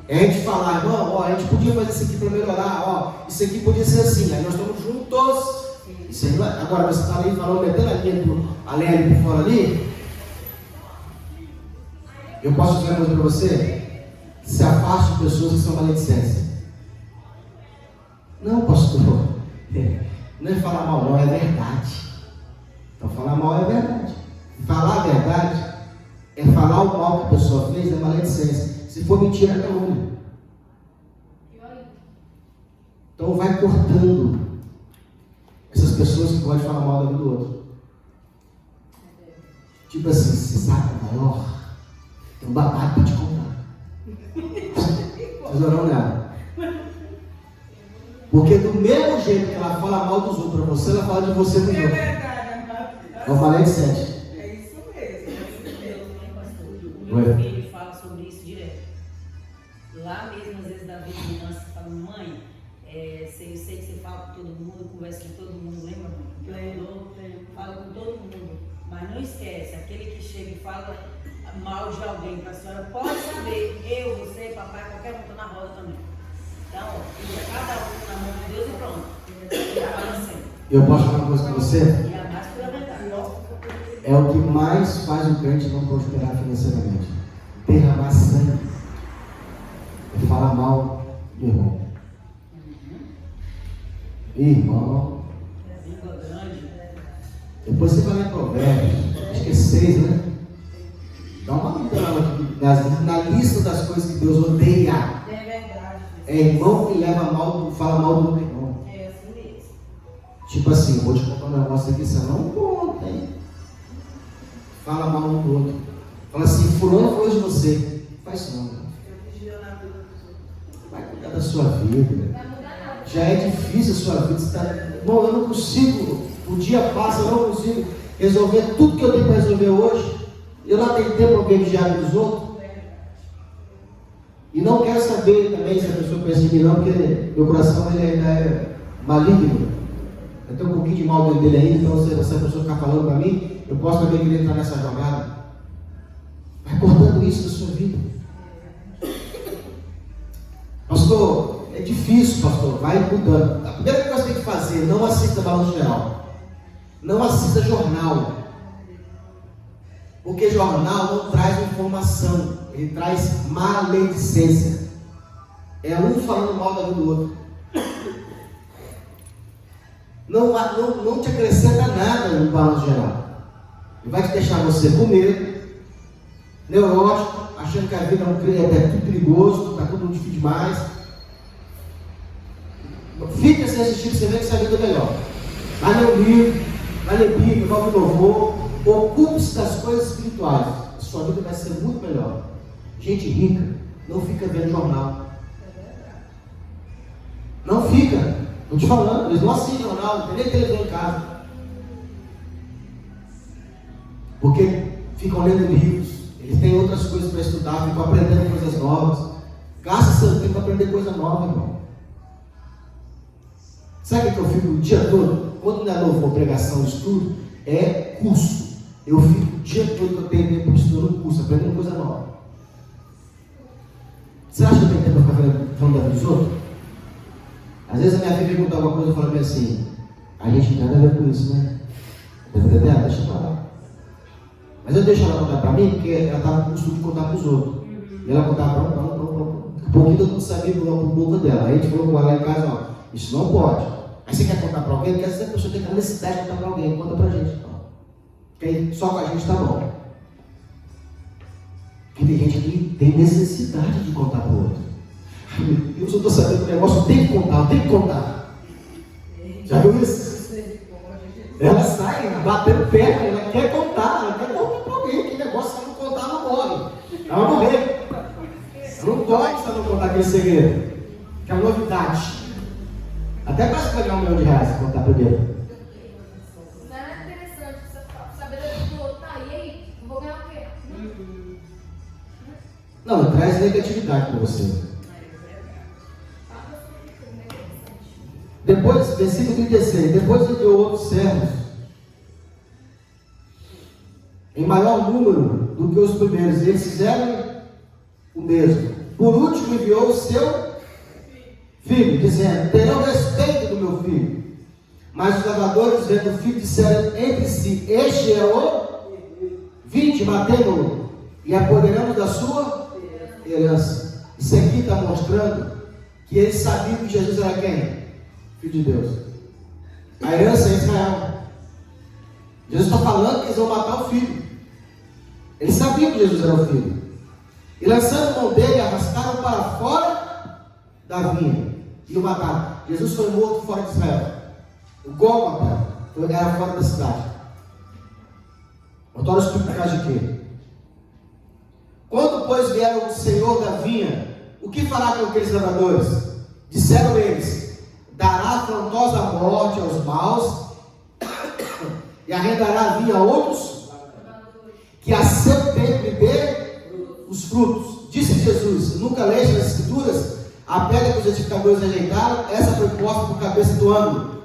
É a gente falar, irmão, ó, a gente podia fazer isso aqui para melhorar, ó, isso aqui podia ser assim, aí nós estamos juntos. Isso aí não é, agora você está ali falando, metendo a linha ali por fora ali. Eu posso dizer uma coisa para você? Se afaste de pessoas que são maledicentes. Não, pastor, não é falar mal, não, é verdade. Então falar mal é verdade. Falar a verdade é falar o mal que a pessoa fez, é maledicência. Se for mentira, é calúnia. Então vai cortando essas pessoas que podem falar mal da vida do outro. Tipo assim, você sabe o maior? Tem um babado para te contar. Vocês não nada. Porque do mesmo jeito que ela fala mal dos outros para você, ela fala de você mesmo. É verdade, amado. Eu falei de 7. É isso mesmo. O meu filho fala sobre isso direto. Lá mesmo, às vezes, da vizinhança, fala, mãe, eu sei que você fala com todo mundo, conversa com todo mundo, lembra, mãe? Fala com todo mundo. Mas não esquece, aquele que chega e fala mal de alguém para a senhora, pode saber, eu, você, papai, qualquer um está na roda também. Então, fica cada um na mão de Deus e pronto. Ele fala assim. Eu posso falar uma coisa para você? E a mais pela verdade. É o que mais faz o crente não prosperar financeiramente. Derramar sangue. É falar mal do irmão. Irmão. Língua grande. Depois você vai lá em Provérbios. Acho que é 6, né? Dá uma olhada na lista das coisas que Deus odeia. É verdade. É irmão que leva mal, fala mal do outro irmão. É assim mesmo. Tipo assim, vou te contar um negócio aqui, você não conta, hein? Fala mal um do outro. Fala assim, fulano foi de você. Faz isso não, cara. Vai cuidar da sua vida. Já é difícil a sua vida. Você tá... Bom, eu não consigo. O dia passa, eu não consigo resolver tudo que eu tenho para resolver hoje. Eu não tenho tempo para alguém vigiar dos outros. E não quero saber também se a pessoa pensa em mim não, porque meu coração ele ainda é maligno. Eu tenho um pouquinho de mal dentro dele ainda, então se essa pessoa ficar falando para mim, eu posso também querer entrar nessa jogada. Vai cortando isso da sua vida. Pastor, é difícil, pastor, vai mudando. A primeira coisa que você tem que fazer, não assista Balanço Geral. Não assista jornal. Porque jornal não traz informação, ele traz maledicência. É um falando mal da vida do outro. Não te acrescenta nada no Balanço Geral. Ele vai te deixar você com medo, neurótico, achando que a vida é tudo perigoso, está tudo difícil demais. Fica sem assistir, você vê que essa vida é melhor. Vai ler o livro, vai ler Bíblia, vai ouvir louvor. Ocupe-se das coisas espirituais. A sua vida vai ser muito melhor. Gente rica não fica vendo jornal. Não fica. Estou te falando, eles não assistem jornal, não tem nem televisão em casa. Porque ficam lendo livros, eles têm outras coisas para estudar, ficam aprendendo coisas novas. Gasta seu tempo para aprender coisa nova, irmão. Sabe o que eu fico o dia todo? Quando não é louvor, pregação, estudo, é curso. Eu fico o dia todo que eu tenho tempo estudando curso, aprendendo coisa nova. Você acha que eu tenho tempo para ficar falando da vida dos outros? Às vezes a minha filha pergunta alguma coisa e fala assim, a gente não tem nada a ver com isso, né? Deixa pra lá. Mas eu deixo ela contar para mim, porque ela estava com o costume de contar para os outros. E ela contava para um pouquinho todo mundo sabia por boca dela. Aí a gente falou com ela lá em casa, ó, isso não pode. Aí você quer contar para alguém? Porque às vezes a pessoa tem a necessidade de contar para alguém, conta para a gente. Então. Porque aí só com a gente está bom. Porque tem gente que tem necessidade de contar para o outro. Ai, meu Deus, eu estou sabendo que o negócio tem que contar, tem que contar. Já viu isso? Ela sai batendo perna, ela quer contar para alguém. Que negócio, se ela não contar, não morre. Ela vai morrer. Ela não pode se ela não contar aquele segredo. Que é uma novidade. Até parece que vai ganhar R$1 milhão se contar primeiro. Não, traz negatividade para você. Depois, versículo 36, depois enviou outros servos, em maior número do que os primeiros, e eles fizeram o mesmo. Por último enviou o seu filho, dizendo: terão respeito do meu filho. Mas os lavradores, vendo o filho, disseram entre si: este é o, vinde, matemo-lo, e apoderamos da sua herança. Isso aqui está mostrando que eles sabiam que Jesus era quem? Filho de Deus. A herança é Israel. Jesus está falando que eles vão matar o filho. Eles sabiam que Jesus era o filho. E lançando mão dele, arrastaram para fora da vinha e o mataram. Jesus foi morto fora de Israel. O Gólgota era fora da cidade. Notório explicar de quê? Quando, pois, vieram o Senhor da vinha, o que fará com aqueles lavradores? Disseram eles: dará afrontosa morte aos maus e arrendará a vinha a outros, que a seu tempo lhe dê os frutos. Disse Jesus: nunca leste nas Escrituras? A pedra que os edificadores rejeitaram, essa foi posta por cabeça do ângulo.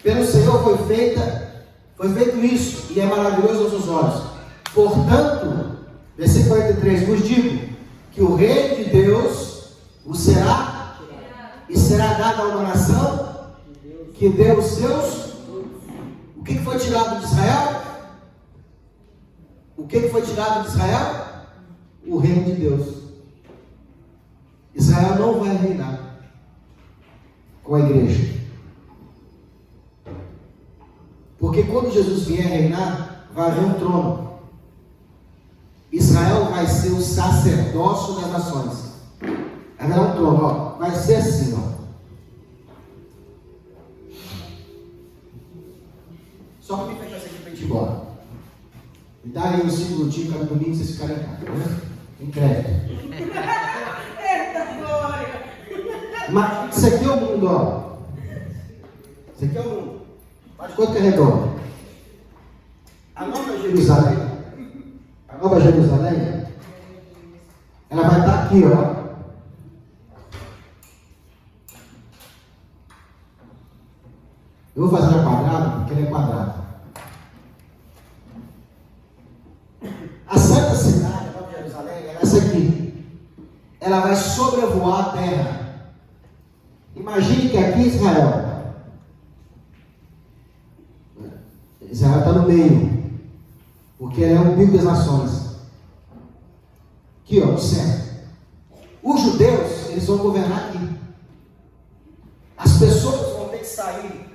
Pelo Senhor foi feito isso, e é maravilhoso aos seus olhos. Portanto, versículo 43, vos digo que o reino de Deus vos será e será dado a uma nação que deu os seus. O que foi tirado de Israel? O que foi tirado de Israel? O reino de Deus. Israel não vai reinar com a igreja. Porque quando Jesus vier reinar, vai haver um trono. Israel vai ser o sacerdócio das nações. Haverá um trono, ó. Vai ser assim, ó. Só para me fechar isso aqui para a gente ir embora. Me dá aí uns 5 minutinhos cada domingo vocês ficarem em casa, né? Em crédito. Eita glória! Mas isso aqui é o mundo, ó. Isso aqui é o mundo. Faz quanto que é redondo? A Nova Jerusalém, ela vai estar aqui, ó. Eu vou fazer ela quadrada, porque ela é quadrada. A Santa Cidade, a Nova Jerusalém, ela é essa aqui. Ela vai sobrevoar a terra. Imagine que aqui Israel está no meio, porque ela é o umbigo das nações. Aqui, ó, no centro. Os judeus, eles vão governar aqui. As pessoas vão ter que sair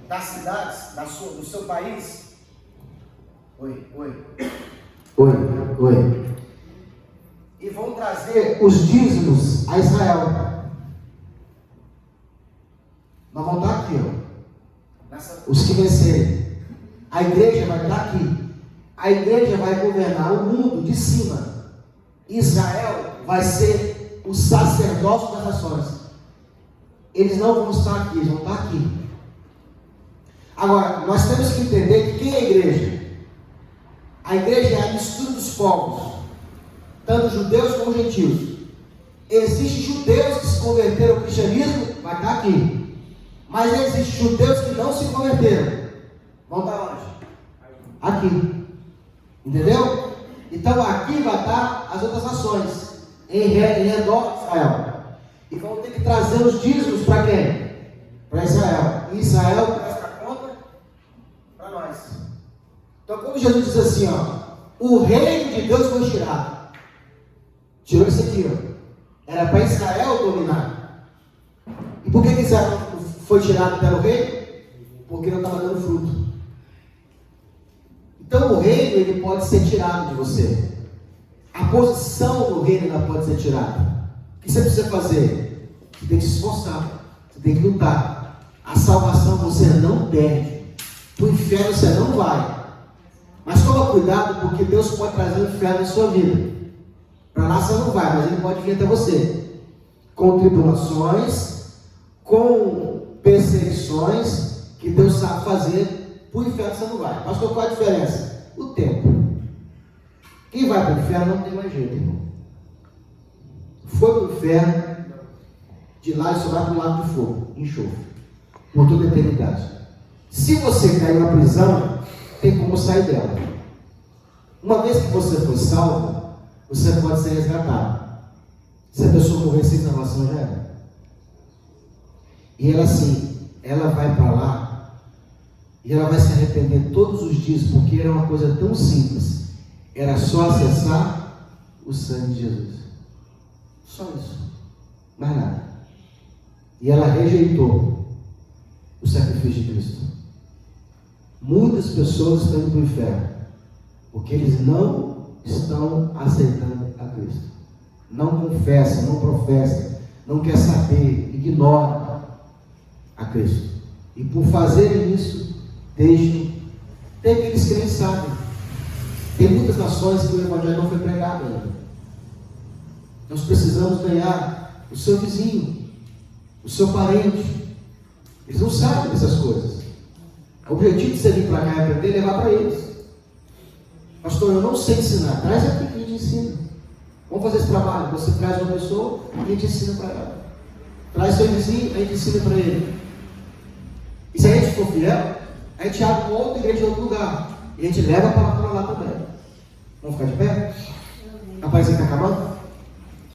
das cidades, do seu país. Oi. E vão trazer os dízimos a Israel. Nós vamos estar aqui, ó. Os que vencerem. A igreja vai estar aqui. A igreja vai governar o mundo de cima. Israel vai ser o sacerdócio das nações. Eles não vão estar aqui, eles vão estar aqui. Agora, nós temos que entender que quem é a igreja? A igreja é a mistura dos povos, tanto judeus como gentios. Existem judeus que se converteram ao cristianismo, vai estar aqui. Mas existem judeus que não se converteram. Vão estar onde? Aqui. Entendeu? Então aqui vai estar as outras nações, em redor de Israel. E vão ter que trazer os dízimos para quem? Para Israel. E Israel traz a conta para nós. Então quando Jesus diz assim, ó, o reino de Deus foi tirado. Tirou isso aqui, ó. Era para Israel dominar. E por que Israel foi tirado pelo reino? Porque não estava dando fruto. Então o reino, ele pode ser tirado de você. A posição do reino, ela pode ser tirada. O que você precisa fazer? Você tem que se esforçar. Você tem que lutar. A salvação você não perde. Para o inferno você não vai. Mas toma cuidado, porque Deus pode trazer o inferno na sua vida. Para lá você não vai, mas ele pode vir até você. Com tribulações, com perseguições, que Deus sabe fazer. Para o inferno você não vai. Pastor, qual a diferença? O tempo. Quem vai para o inferno não tem mais jeito, irmão. foi para o inferno, de lá e só vai para o lago de fogo, enxofre, por toda a eternidade. Se você caiu na prisão, tem como sair dela. Uma vez que você foi salvo, você pode ser resgatado. Se a pessoa morrer sem salvação, já era. E ela assim, ela vai para lá, e ela vai se arrepender todos os dias, porque era uma coisa tão simples. Era só acessar o sangue de Jesus. Só isso. Mais nada. E ela rejeitou o sacrifício de Cristo. Muitas pessoas estão indo para o inferno, porque eles não estão aceitando a Cristo. Não confessam, não professam, não quer saber, ignora a Cristo. E por fazerem isso, deixam. Tem aqueles que nem sabem. Tem muitas nações que o Evangelho não foi pregado ainda. Nós precisamos ganhar o seu vizinho, o seu parente. Eles não sabem dessas coisas. O objetivo de você vir para cá e aprender é levar para eles. Pastor, eu não sei ensinar. Traz aqui que a gente ensina. Vamos fazer esse trabalho. Você traz uma pessoa e a gente ensina para ela. Traz seu vizinho, a gente ensina para ele. E se a gente for fiel, a gente abre uma outra igreja em outro lugar. E a gente leva a palavra lá também. Vamos ficar de pé? A paz está acabando?